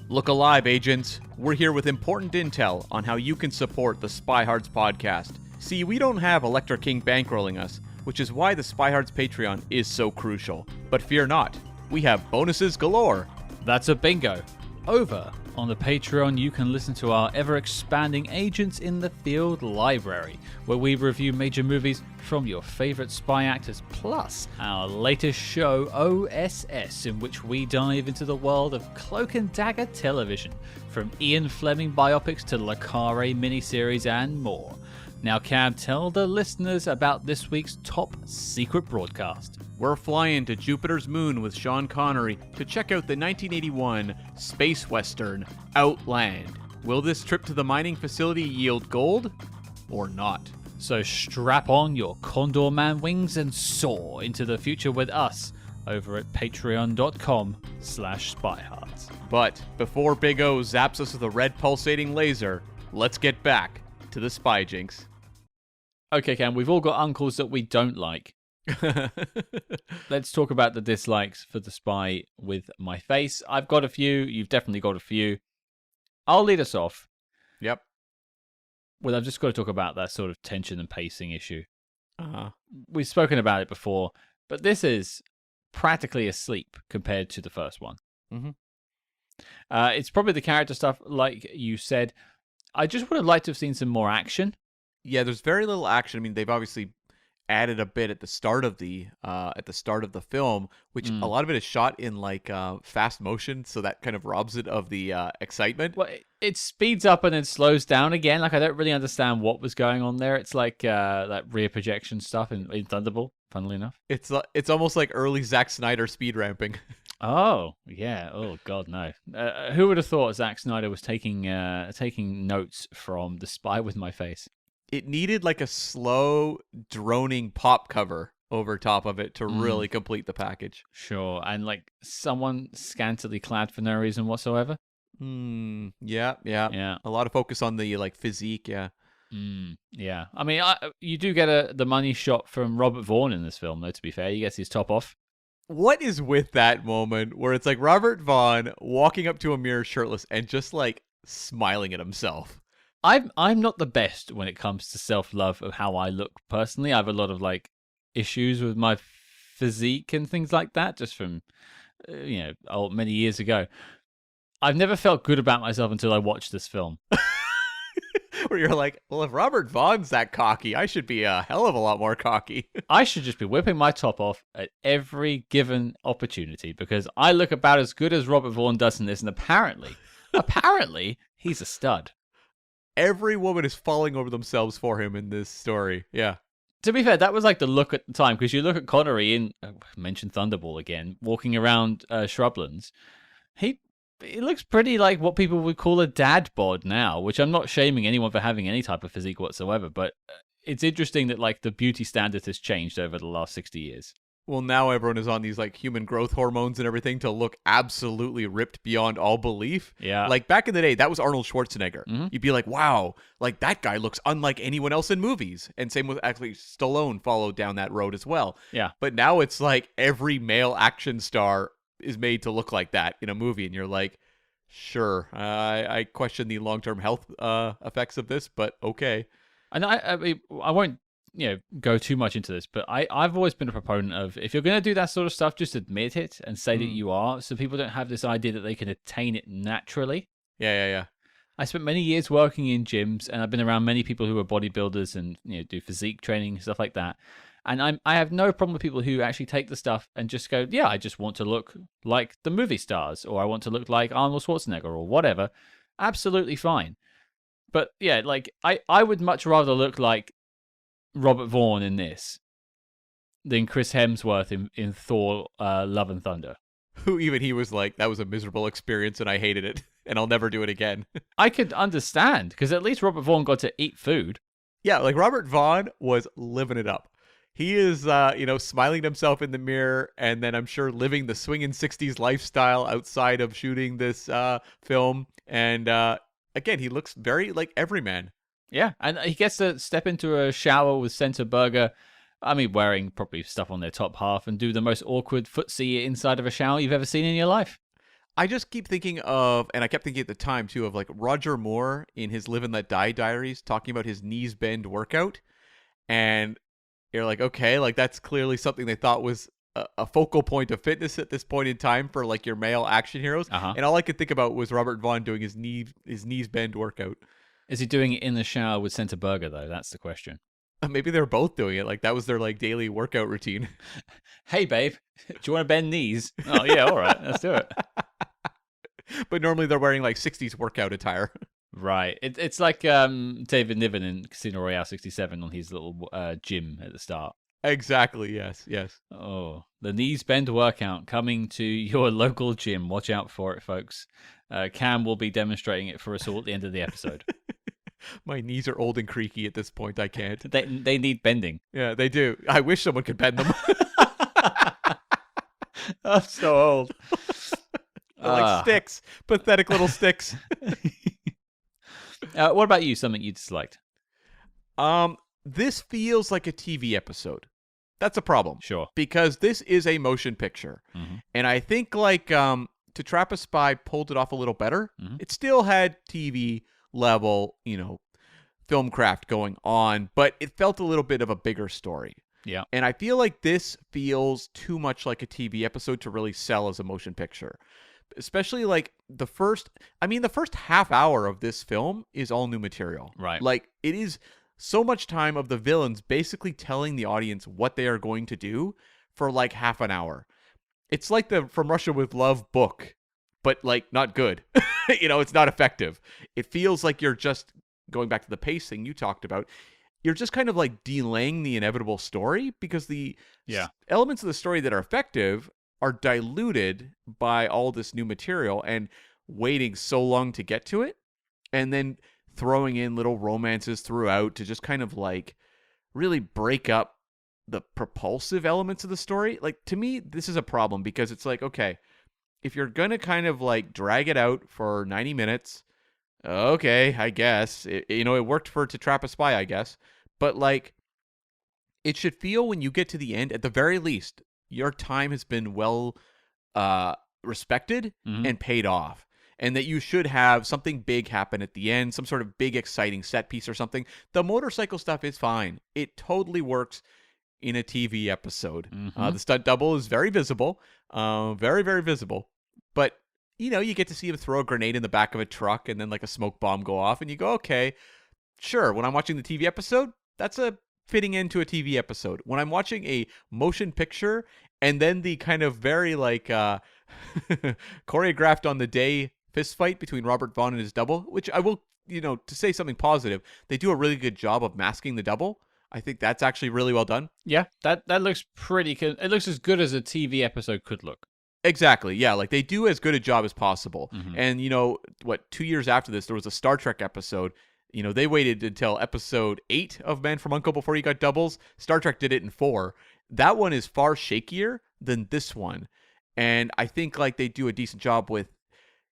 Look alive, agents. We're here with important intel on how you can support the Spy Hards podcast. See, we don't have Electra King bankrolling us, which is why the Spy Hards Patreon is so crucial. But fear not, we have bonuses galore. That's a bingo. Over on the Patreon, you can listen to our ever-expanding Agents in the Field library, where we review major movies from your favorite spy actors, plus our latest show, OSS, in which we dive into the world of cloak and dagger television, from Ian Fleming biopics to Le Carre miniseries and more. Now, Cam, tell the listeners about this week's top secret broadcast. We're flying to Jupiter's moon with Sean Connery to check out the 1981 space western Outland. Will this trip to the mining facility yield gold or not? So strap on your Condor Man wings and soar into the future with us over at patreon.com/spyhards. But before Big O zaps us with a red pulsating laser, let's get back to the Spy Jinx. Okay, Cam, we've all got uncles that we don't like. Let's talk about the dislikes for the spy with my face. I've got a few. You've definitely got a few. I'll lead us off. Yep. Well, I've just got to talk about that sort of tension and pacing issue. Uh-huh. We've spoken about it before, but this is practically asleep compared to the first one. Mm-hmm. It's probably the character stuff, like you said. I just would have liked to have seen some more action. Yeah, there's very little action. I mean, they've obviously added a bit at the start of the film, which a lot of it is shot in like fast motion, so that kind of robs it of the excitement. Well, it speeds up and then slows down again. Like, I don't really understand what was going on there. It's like that rear projection stuff in Thunderbolt, funnily enough. It's almost like early Zack Snyder speed ramping. Oh, yeah. Oh, God, no. Who would have thought Zack Snyder was taking notes from The Spy with My Face? It needed like a slow, droning pop cover over top of it to really complete the package. Sure. And like someone scantily clad for no reason whatsoever. Yeah. Yeah. A lot of focus on the like physique, yeah. Yeah. I mean, you do get the money shot from Robert Vaughn in this film, though, to be fair. He gets his top off. What is with that moment where it's like Robert Vaughn walking up to a mirror shirtless and just like smiling at himself? I'm not the best when it comes to self-love of how I look personally. I have a lot of like issues with my physique and things like that, just from many years ago. I've never felt good about myself until I watched this film. Where you're like, well, if Robert Vaughn's that cocky, I should be a hell of a lot more cocky. I should just be whipping my top off at every given opportunity because I look about as good as Robert Vaughn does in this, and apparently, he's a stud. Every woman is falling over themselves for him in this story. Yeah. To be fair, that was like the look at the time, because you look at Connery in, mentioned Thunderball again, walking around Shrublands. He looks pretty like what people would call a dad bod now, which I'm not shaming anyone for having any type of physique whatsoever, but it's interesting that like the beauty standard has changed over the last 60 years. Well, now everyone is on these like human growth hormones and everything to look absolutely ripped beyond all belief. Yeah. Like back in the day, that was Arnold Schwarzenegger. Mm-hmm. You'd be like, wow, like that guy looks unlike anyone else in movies. And same with actually Stallone followed down that road as well. Yeah. But now it's like every male action star is made to look like that in a movie. And you're like, sure, I question the long-term health effects of this, but okay. And I won't go too much into this, but I've always been a proponent of, if you're going to do that sort of stuff, just admit it and say that you are, so people don't have this idea that they can attain it naturally. Yeah. I spent many years working in gyms, and I've been around many people who are bodybuilders and do physique training, stuff like that. And I have no problem with people who actually take the stuff and just go, yeah, I just want to look like the movie stars, or I want to look like Arnold Schwarzenegger, or whatever. Absolutely fine. But yeah, like I would much rather look like Robert Vaughn in this than Chris Hemsworth in Thor Love and Thunder. Who even he was like, that was a miserable experience and I hated it and I'll never do it again. I could understand, because at least Robert Vaughn got to eat food. Yeah, like Robert Vaughn was living it up. He is, smiling to himself in the mirror, and then I'm sure living the swinging 60s lifestyle outside of shooting this film. And again, he looks very like everyman. Yeah, and he gets to step into a shower with Senta Berger I mean, wearing probably stuff on their top half and do the most awkward footsie inside of a shower you've ever seen in your life. I just keep thinking of, and I kept thinking at the time too, of like Roger Moore in his Live and Let Die diaries talking about his knees bend workout. And you're like, okay, like that's clearly something they thought was a focal point of fitness at this point in time for like your male action heroes. And all I could think about was Robert Vaughn doing his knees bend workout. Is he doing it in the shower with Senta Berger, though? That's the question. Maybe they're both doing it. Like that was their like daily workout routine. Hey, babe, do you want to bend knees? Oh, yeah, all right, let's do it. But normally they're wearing like 60s workout attire. Right. It's like David Niven in Casino Royale 67 on his little gym at the start. Exactly, yes. Oh, the knees bend workout coming to your local gym. Watch out for it, folks. Cam will be demonstrating it for us all at the end of the episode. My knees are old and creaky at this point. I can't. They need bending. Yeah, they do. I wish someone could bend them. I'm so old. They're like sticks. Pathetic little sticks. What about you? Something you disliked? This feels like a TV episode. That's a problem. Sure. Because this is a motion picture. Mm-hmm. And I think like To Trap a Spy pulled it off a little better. Mm-hmm. It still had TV level, film craft going on, but it felt a little bit of a bigger story. Yeah. And I feel like this feels too much like a TV episode to really sell as a motion picture. Especially like the first half hour of this film is all new material. Right. Like it is so much time of the villains basically telling the audience what they are going to do for like half an hour. It's like the From Russia with Love book, but like not good. It's not effective. It feels like you're just going back to the pacing you talked about. You're just kind of like delaying the inevitable story because the elements of the story that are effective are diluted by all this new material and waiting so long to get to it, and then throwing in little romances throughout to just kind of like really break up the propulsive elements of the story. Like to me, this is a problem because it's like, okay, if you're going to kind of like drag it out for 90 minutes, okay, I guess. It worked for To Trap a Spy, I guess. But like, it should feel when you get to the end, at the very least, your time has been well respected and paid off. And that you should have something big happen at the end, some sort of big exciting set piece or something. The motorcycle stuff is fine. It totally works in a TV episode. The stunt double is very visible, very, very visible. But, you get to see him throw a grenade in the back of a truck and then like a smoke bomb go off. And you go, okay, sure. When I'm watching the TV episode, that's a fitting into a TV episode. When I'm watching a motion picture and then the kind of very like choreographed on the day fist fight between Robert Vaughn and his double, which I will, to say something positive, they do a really good job of masking the double. I think that's actually really well done. Yeah, that looks pretty good. It looks as good as a TV episode could look. Exactly. Yeah, like they do as good a job as possible. And 2 years after this, there was a Star Trek episode. They waited until episode 8 of Man from U.N.C.L.E. before you got doubles. Star Trek did it in 4. That one is far shakier than this one. And I think like they do a decent job with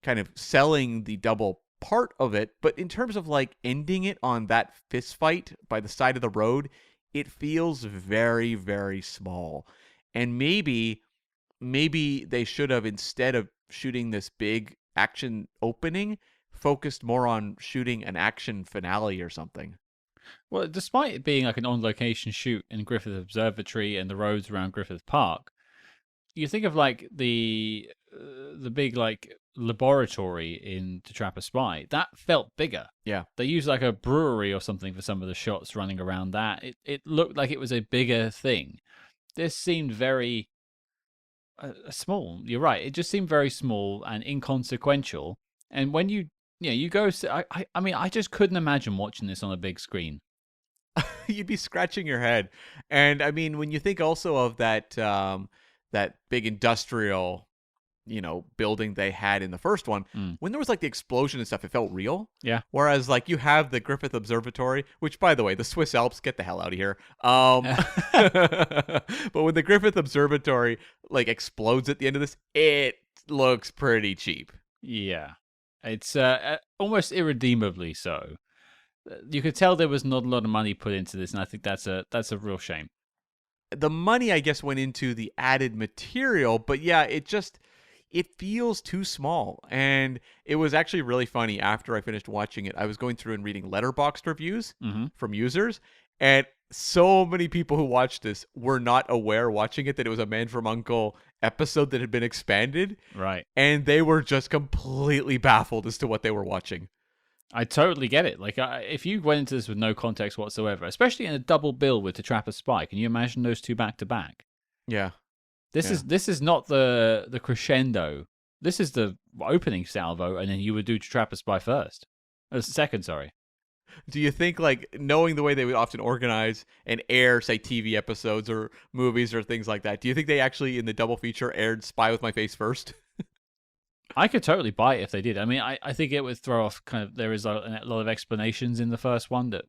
kind of selling the double part of it. But in terms of like ending it on that fist fight by the side of the road, it feels very, very small. And maybe they should have, instead of shooting this big action opening, focused more on shooting an action finale or something. Well, despite it being like an on-location shoot in Griffith Observatory and the roads around Griffith Park, you think of like the big like laboratory in To Trap a Spy. That felt bigger. Yeah. They used like a brewery or something for some of the shots running around that. It looked like it was a bigger thing. This seemed very small. You're right. It just seemed very small and inconsequential. And when you go, I mean, I just couldn't imagine watching this on a big screen. You'd be scratching your head. And I mean, when you think also of that big industrial, building they had in the first one, when there was like the explosion and stuff, it felt real. Yeah. Whereas like you have the Griffith Observatory, which by the way, the Swiss Alps, get the hell out of here. But when the Griffith Observatory like explodes at the end of this, it looks pretty cheap. Yeah. It's almost irredeemably so. You could tell there was not a lot of money put into this, and I think that's a real shame. the money, I guess, went into the added material, but yeah, it feels too small. And it was actually really funny. After I finished watching it, I was going through and reading letterboxd reviews from users, and so many people who watched this were not aware watching it that it was a Man from U.N.C.L.E. episode that had been expanded. Right. And they were just completely baffled as to what they were watching. I totally get it. Like, if you went into this with no context whatsoever, especially in a double bill with To Trap a Spy, can you imagine those two back to back? Yeah. This is not the crescendo. This is the opening salvo, and then you would do To Trap a Spy first. Second, sorry. Do you think, like, knowing the way they would often organize and air, say, TV episodes or movies or things like that, do you think they actually, in the double feature, aired Spy with My Face first? I could totally buy it if they did. I mean, I think it would throw off kind of, there is a lot of explanations in the first one that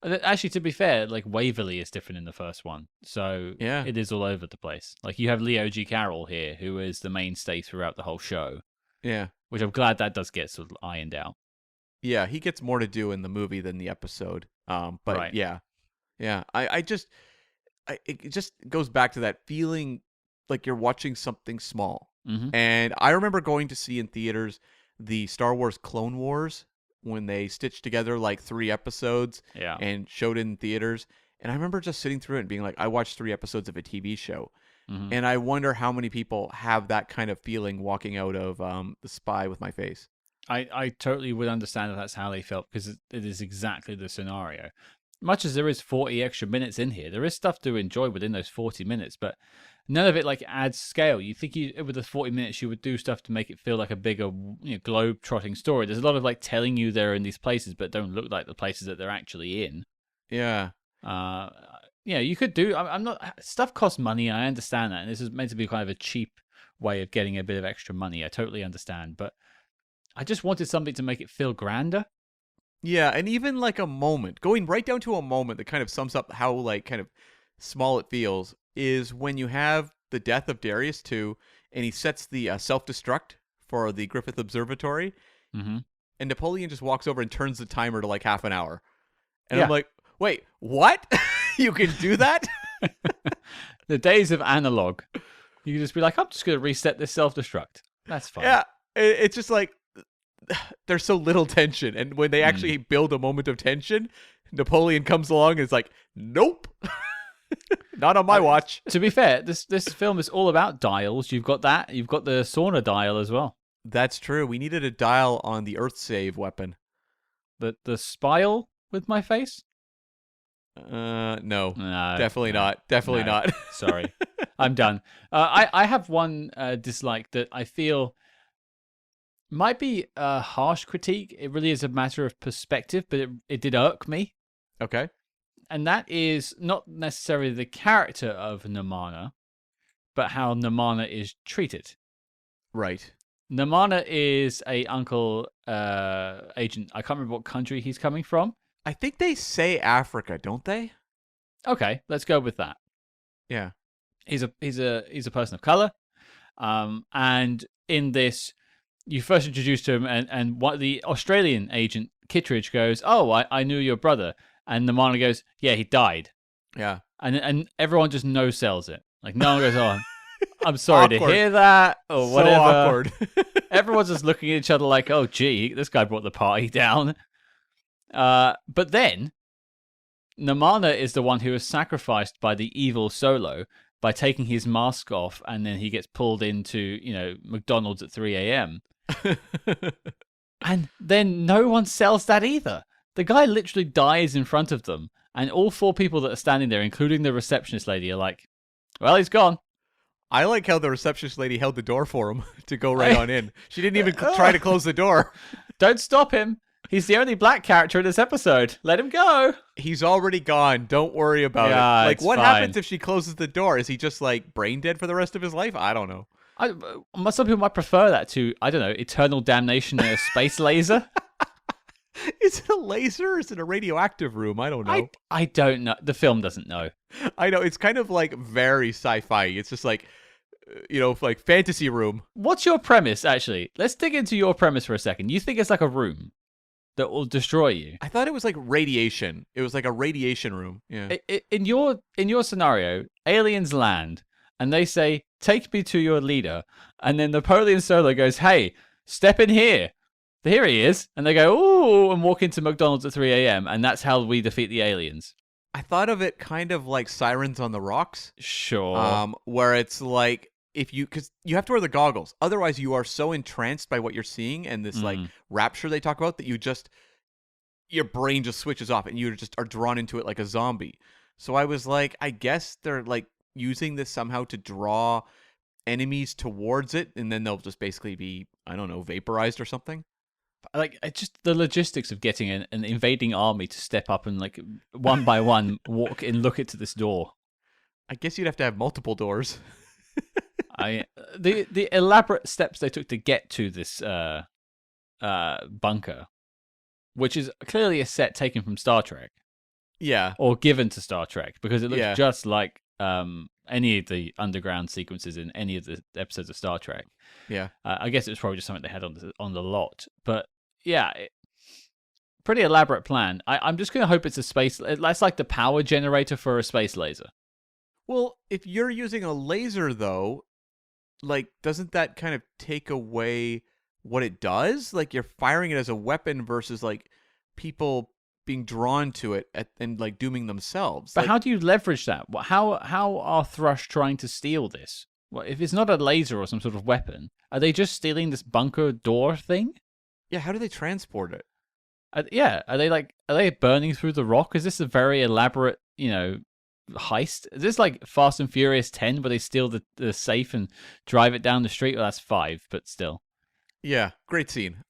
actually, to be fair, like Waverly is different in the first one. So Yeah. it is all over the place. Like you have Leo G. Carroll here, who is the mainstay throughout the whole show. Yeah. Which I'm glad that does get sort of ironed out. Yeah, he gets more to do in the movie than the episode. But right. yeah. It just goes back to that feeling like you're watching something small. Mm-hmm. And I remember going to see in theaters the Star Wars Clone Wars when they stitched together like 3 episodes and showed it in theaters. And I remember just sitting through it and being like, I watched 3 episodes of a TV show. Mm-hmm. And I wonder how many people have that kind of feeling walking out of The Spy with My Face. I totally would understand if that's how they felt, because it is exactly the scenario. Much as there is 40 extra minutes in here, there is stuff to enjoy within those 40 minutes, but none of it like adds scale. You think with the 40 minutes, you would do stuff to make it feel like a bigger, globe-trotting story. There's a lot of like telling you they're in these places, but don't look like the places that they're actually in. Yeah. You could do. I'm not. Stuff costs money. I understand that, and this is meant to be kind of a cheap way of getting a bit of extra money. I totally understand, but I just wanted something to make it feel grander. Yeah, and even like a moment, going right down to a moment that kind of sums up how like kind of small it feels, is when you have the death of Darius II, and he sets the self-destruct for the Griffith Observatory, and Napoleon just walks over and turns the timer to like half an hour. And I'm like, wait, what? You can do that? The days of analog. You can just be like, I'm just going to reset this self-destruct. That's fine. Yeah, it's just like, there's so little tension, and when they actually build a moment of tension, Napoleon comes along and is like, nope. Not on my watch. To be fair, this film is all about dials. You've got that. You've got the sauna dial as well. That's true. We needed a dial on the Earth save weapon. The spile with my face? No, definitely not. Definitely not. Sorry. I'm done. I have one dislike that I feel might be a harsh critique. It really is a matter of perspective, but it did irk me. Okay. And that is not necessarily the character of Namana, but how Namana is treated. Right. Namana is a uncle agent. I can't remember what country he's coming from. I think they say Africa, don't they? Okay, let's go with that. Yeah. He's a person of color. And in this, you first introduced to him, and what the Australian agent Kittredge goes, "Oh, I knew your brother," and Namana goes, "Yeah, he died." Yeah, and everyone just no sells it. Like no one goes, "Oh, I'm sorry to hear that," or whatever. So awkward. Everyone's just looking at each other like, "Oh, gee, this guy brought the party down." But then Namana is the one who is sacrificed by the evil Solo by taking his mask off, and then he gets pulled into McDonald's at 3 a.m. And then no one sells that either. The guy literally dies in front of them, and all 4 people that are standing there, including the receptionist lady, are like, "Well, he's gone." I like how the receptionist lady held the door for him to go right on in. She didn't even try to close the door. Don't stop him. He's the only black character in this episode. Let him go. He's already gone. Don't worry about it. Like, what happens if she closes the door? Is he just like brain dead for the rest of his life? I don't know. Some people might prefer that to, I don't know, eternal damnation in a space laser. Is it a laser or is it a radioactive room? I don't know. I don't know. The film doesn't know. I know. It's kind of like very sci-fi. It's just like, like fantasy room. What's your premise, actually? Let's dig into your premise for a second. You think it's like a room that will destroy you. I thought it was like radiation. It was like a radiation room. Yeah. In your scenario, aliens land and they say, "Take me to your leader," and then Napoleon Solo goes, "Hey, step in here." Here he is, and they go, "Ooh," and walk into McDonald's at 3 a.m. and that's how we defeat the aliens. I thought of it kind of like Sirens on the Rocks. Sure. Where it's like because you have to wear the goggles, otherwise you are so entranced by what you're seeing and this like rapture they talk about that your brain just switches off and you just are drawn into it like a zombie. So I was like, I guess they're like using this somehow to draw enemies towards it, and then they'll just basically be, I don't know, vaporized or something. Like, it's just the logistics of getting an invading army to step up and like one by one walk and look into this door. I guess you'd have to have multiple doors. The elaborate steps they took to get to this bunker, which is clearly a set taken from Star Trek. Yeah. Or given to Star Trek, because it looks just like any of the underground sequences in any of the episodes of Star Trek. Yeah. I guess it was probably just something they had on the lot. But yeah, pretty elaborate plan. I'm just going to hope it's a space... That's like the power generator for a space laser. Well, if you're using a laser, though, like, doesn't that kind of take away what it does? Like, you're firing it as a weapon versus, like, people being drawn to it and, like, dooming themselves. But like, how do you leverage that? How are Thrush trying to steal this? Well, if it's not a laser or some sort of weapon, are they just stealing this bunker door thing? Yeah, how do they transport it? Are they burning through the rock? Is this a very elaborate, heist? Is this like Fast and Furious 10 where they steal the safe and drive it down the street? Well, that's 5, but still. Yeah, great scene.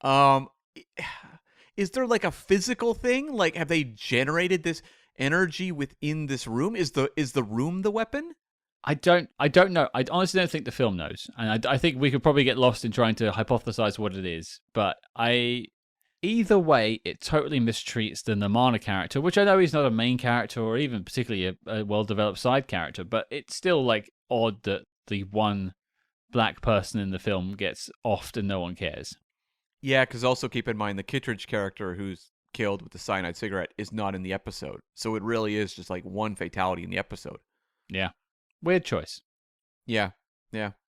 Is there like a physical thing? Like, have they generated this energy within this room? Is the room the weapon? I don't know. I honestly don't think the film knows, and I think we could probably get lost in trying to hypothesize what it is. But either way, it totally mistreats the Namana character, which I know he's not a main character or even particularly a well-developed side character, but it's still like odd that the one black person in the film gets offed and no one cares. Yeah, because also keep in mind the Kittredge character who's killed with the cyanide cigarette is not in the episode. So it really is just like one fatality in the episode. Yeah. Weird choice. Yeah.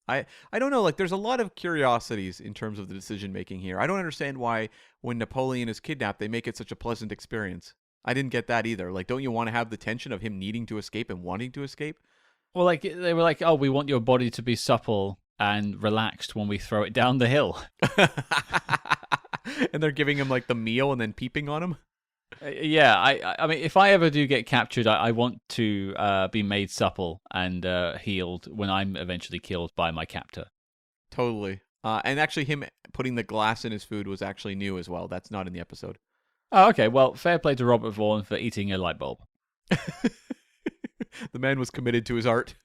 I don't know, like there's a lot of curiosities in terms of the decision making here. I don't understand why when Napoleon is kidnapped, they make it such a pleasant experience. I didn't get that either. Like, don't you want to have the tension of him needing to escape and wanting to escape? Well, like they were like, "Oh, we want your body to be supple and relaxed when we throw it down the hill." And they're giving him like the meal and then peeping on him. Yeah, I mean, if I ever do get captured, I want to be made supple and healed when I'm eventually killed by my captor. Totally. And actually, him putting the glass in his food was actually new as well. That's not in the episode. Oh, okay. Well, fair play to Robert Vaughn for eating a light bulb. The man was committed to his art.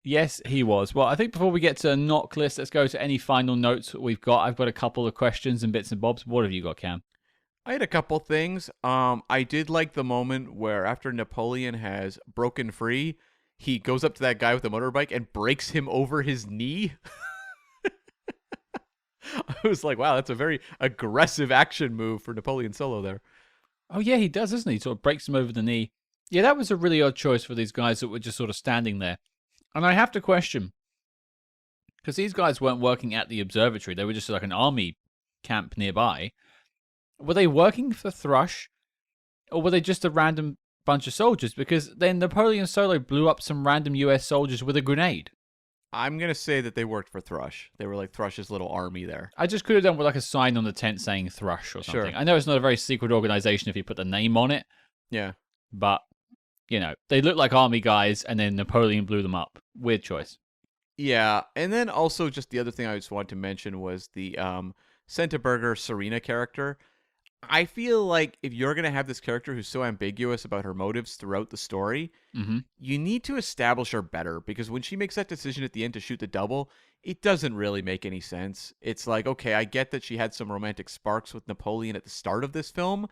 Yes, he was. Well, I think before we get to knock list, let's go to any final notes we've got. I've got a couple of questions and bits and bobs. What have you got, Cam? I had a couple things. I did like the moment where after Napoleon has broken free, he goes up to that guy with the motorbike and breaks him over his knee. I was like, wow, that's a very aggressive action move for Napoleon Solo there. Oh, yeah, he does, doesn't he? Sort of breaks him over the knee. Yeah, that was a really odd choice for these guys that were just sort of standing there. And I have to question, because these guys weren't working at the observatory. They were just like an army camp nearby. Were they working for Thrush, or were they just a random bunch of soldiers? Because then Napoleon Solo blew up some random US soldiers with a grenade. I'm going to say that they worked for Thrush. They were like Thrush's little army there. I just could have done with like a sign on the tent saying Thrush or something. Sure. I know it's not a very secret organization if you put the name on it. Yeah. But, they look like army guys, and then Napoleon blew them up. Weird choice. Yeah, and then also just the other thing I just wanted to mention was the Senta Berger Serena character. I feel like if you're going to have this character who's so ambiguous about her motives throughout the story, you need to establish her better, because when she makes that decision at the end to shoot the double, it doesn't really make any sense. It's like, okay, I get that she had some romantic sparks with Napoleon at the start of this film,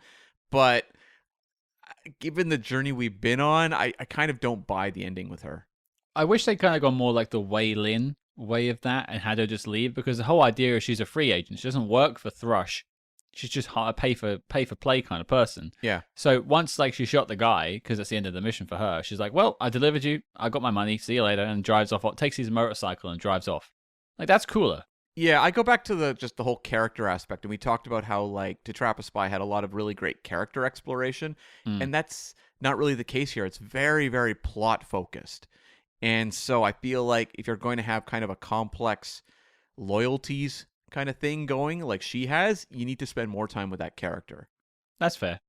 but given the journey we've been on, I kind of don't buy the ending with her. I wish they'd kind of gone more like the Wei Lin way of that and had her just leave, because the whole idea is she's a free agent. She doesn't work for Thrush. She's just a pay for play kind of person. Yeah. So once like she shot the guy, because that's the end of the mission for her, she's like, "Well, I delivered you. I got my money. See you later," and drives off. Takes his motorcycle and drives off. Like that's cooler. Yeah, I go back to the whole character aspect, and we talked about how like To Trap a Spy had a lot of really great character exploration, and that's not really the case here. It's very, very plot focused, and so I feel like if you're going to have kind of a complex loyalties kind of thing going like she has, you need to spend more time with that character. That's fair.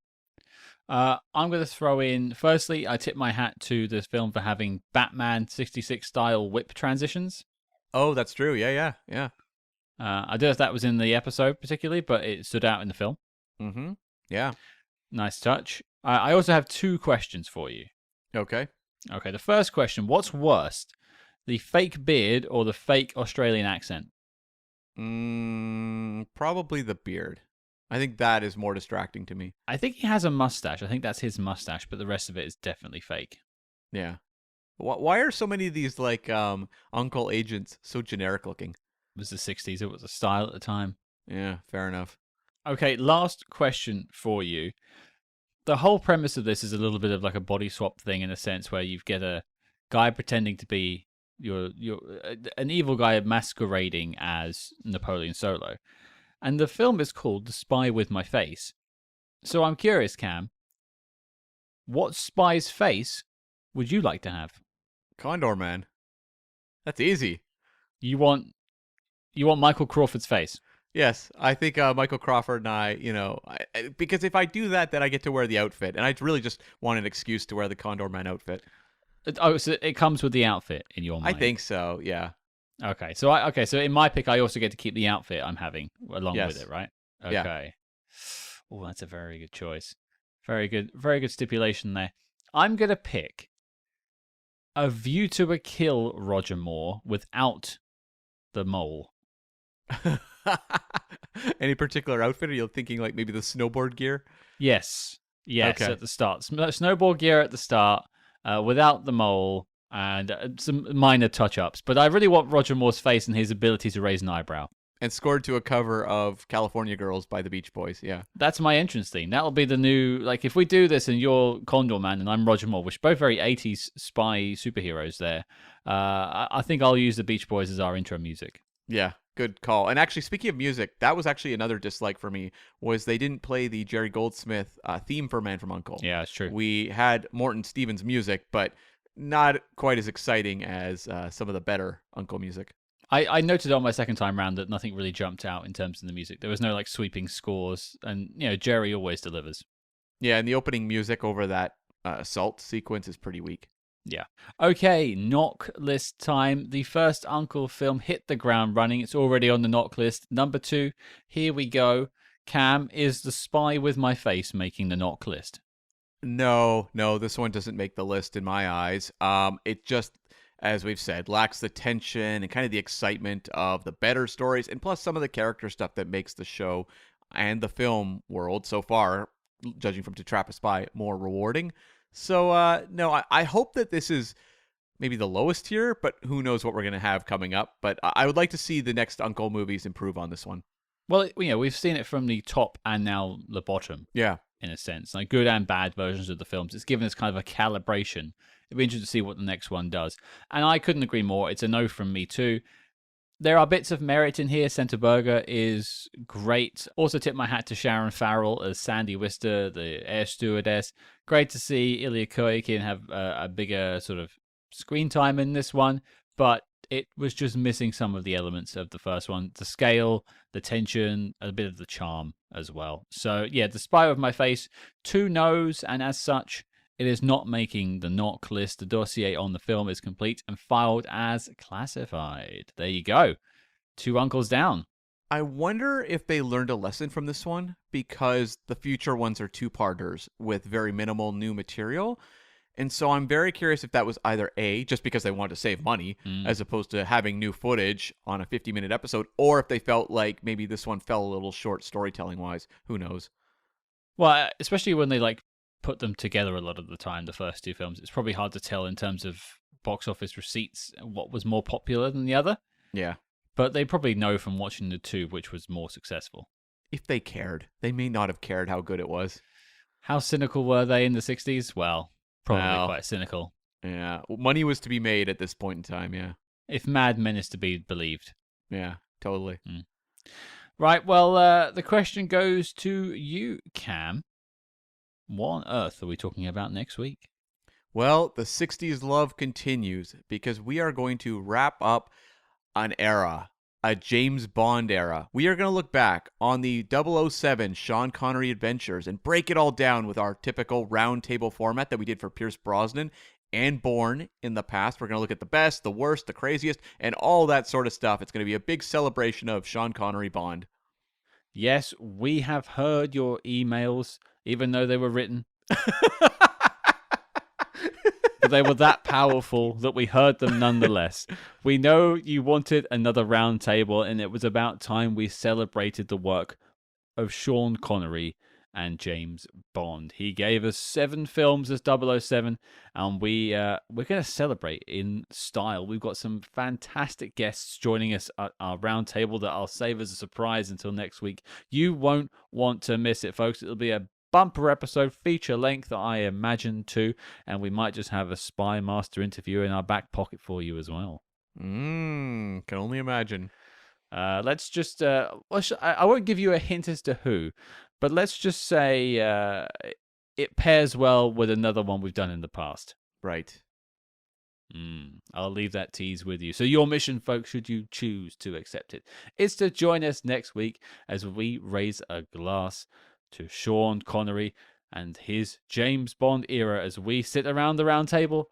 I'm going to throw in, firstly, I tip my hat to this film for having Batman 66 style whip transitions. Oh, that's true. Yeah. I don't know if that was in the episode particularly, but it stood out in the film. Mm-hmm. Yeah. Nice touch. I also have 2 questions for you. Okay. Okay, the first question, what's worst, the fake beard or the fake Australian accent? Probably the beard. I think that is more distracting to me. I think he has a mustache. I think that's his mustache, but the rest of it is definitely fake. Yeah. Why are so many of these like uncle agents so generic looking? It was the 60s. It was a style at the time. Yeah, fair enough. Okay, last question for you. The whole premise of this is a little bit of like a body swap thing in a sense where you get a guy pretending to be an evil guy masquerading as Napoleon Solo. And the film is called The Spy with My Face. So I'm curious, Cam, what spy's face would you like to have? Condor Man. That's easy. You want Michael Crawford's face? Yes, I think Michael Crawford and I, because if I do that, then I get to wear the outfit, and I really just want an excuse to wear the Condor Man outfit. Oh, so it comes with the outfit in your mind? I think so. Yeah. Okay, so in my pick, I also get to keep the outfit I'm having along with it, right? Okay. Yeah. Oh, that's a very good choice. Very good stipulation there. I'm gonna pick A View to a Kill Roger Moore without the mole. Any particular outfit? Are you thinking like maybe the snowboard gear? Yes, Okay. at the start. Snowboard gear at the start, without the mole, and some minor touch-ups. But I really want Roger Moore's face and his ability to raise an eyebrow. And scored to a cover of California Girls by the Beach Boys. Yeah. That's my entrance theme. That'll be the new, like, if we do this and you're Condor Man and I'm Roger Moore, which are both very 80s spy superheroes there, I think I'll use the Beach Boys as our intro music. Yeah, good call. And actually, speaking of music, that was actually another dislike for me, was they didn't play the Jerry Goldsmith theme for Man from U.N.C.L.E. Yeah, it's true. We had Morton Stevens music, but not quite as exciting as some of the better U.N.C.L.E. music. I noted on my second time round that nothing really jumped out in terms of the music. There was no like sweeping scores, and Jerry always delivers. Yeah, and the opening music over that assault sequence is pretty weak. Yeah. Okay, knock list time. The first U.N.C.L.E. film hit the ground running. It's already on the knock list. Number 2, here we go. Cam, is The Spy with My Face making the knock list? No, this one doesn't make the list in my eyes. It just, as we've said, lacks the tension and kind of the excitement of the better stories, and plus some of the character stuff that makes the show and the film world so far, judging from To Trap a Spy, more rewarding. So, no, I hope that this is maybe the lowest tier, but who knows what we're going to have coming up. But I would like to see the next U.N.C.L.E. movies improve on this one. Well, we've seen it from the top and now the bottom. Yeah. In a sense, like good and bad versions of the films. It's given us kind of a calibration. It'd be interesting to see what the next one does. And I couldn't agree more. It's a no from me too. There are bits of merit in here. Senta Berger is great. Also tip my hat to Sharon Farrell as Sandy Wister, the air stewardess. Great to see Ilya Kuryakin have a bigger sort of screen time in this one, but it was just missing some of the elements of the first one. The scale, the tension, a bit of the charm as well. So yeah, The Spy with My Face, 2 no's, and as such, it is not making the knock list. The dossier on the film is complete and filed as classified. There you go. 2 uncles down. I wonder if they learned a lesson from this one, because the future ones are 2-parters with very minimal new material. And so I'm very curious if that was either A, just because they wanted to save money, as opposed to having new footage on a 50-minute episode, or if they felt like maybe this one fell a little short storytelling-wise. Who knows? Well, especially when they like put them together a lot of the time, the first 2 films, it's probably hard to tell in terms of box office receipts what was more popular than the other. Yeah. But they probably know from watching the 2 which was more successful. If they cared. They may not have cared how good it was. How cynical were they in the 60s? Well, probably Well, quite cynical. Yeah. Money was to be made at this point in time, yeah. If Mad Men is to be believed. Yeah, totally. Right, well, the question goes to you, Cam. What on earth are we talking about next week? Well, the 60s love continues because we are going to wrap up an era, a James Bond era. We are going to look back on the 007 Sean Connery adventures and break it all down with our typical round table format that we did for Pierce Brosnan and Bourne in the past. We're going to look at the best, the worst, the craziest, and all that sort of stuff. It's going to be a big celebration of Sean Connery Bond. Yes, we have heard your emails, even though they were written. But they were that powerful that we heard them nonetheless. We know you wanted another round table, and it was about time we celebrated the work of Sean Connery and James Bond. He gave us 7 films as 007, and we're going to celebrate in style. We've got some fantastic guests joining us at our round table that I'll save as a surprise until next week. You won't want to miss it, folks. It'll be a bumper episode, feature length, I imagine, too, and we might just have a Spy Master interview in our back pocket for you as well. Can only imagine. Let's just I won't give you a hint as to who, but let's just say it pairs well with another one we've done in the past. Right. I'll leave that tease with you. So your mission, folks, should you choose to accept it, is to join us next week as we raise a glass to Sean Connery and his James Bond era as we sit around the round table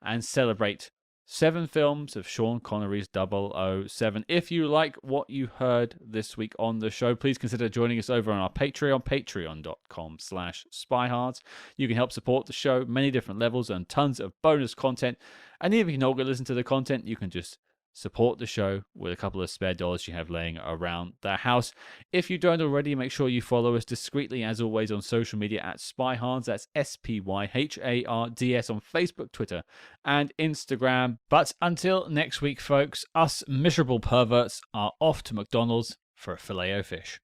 and celebrate 7 films of Sean Connery's 007. If you like what you heard this week on the show, please consider joining us over on our Patreon, patreon.com/spyhards. You can help support the show, many different levels and tons of bonus content. And even if you don't go listen to the content, you can just support the show with a couple of spare dollars you have laying around the house. If you don't already, make sure you follow us discreetly, as always, on social media at SpyHards. That's SPYHARDS on Facebook, Twitter, and Instagram. But until next week, folks, us miserable perverts are off to McDonald's for a filet-o-fish.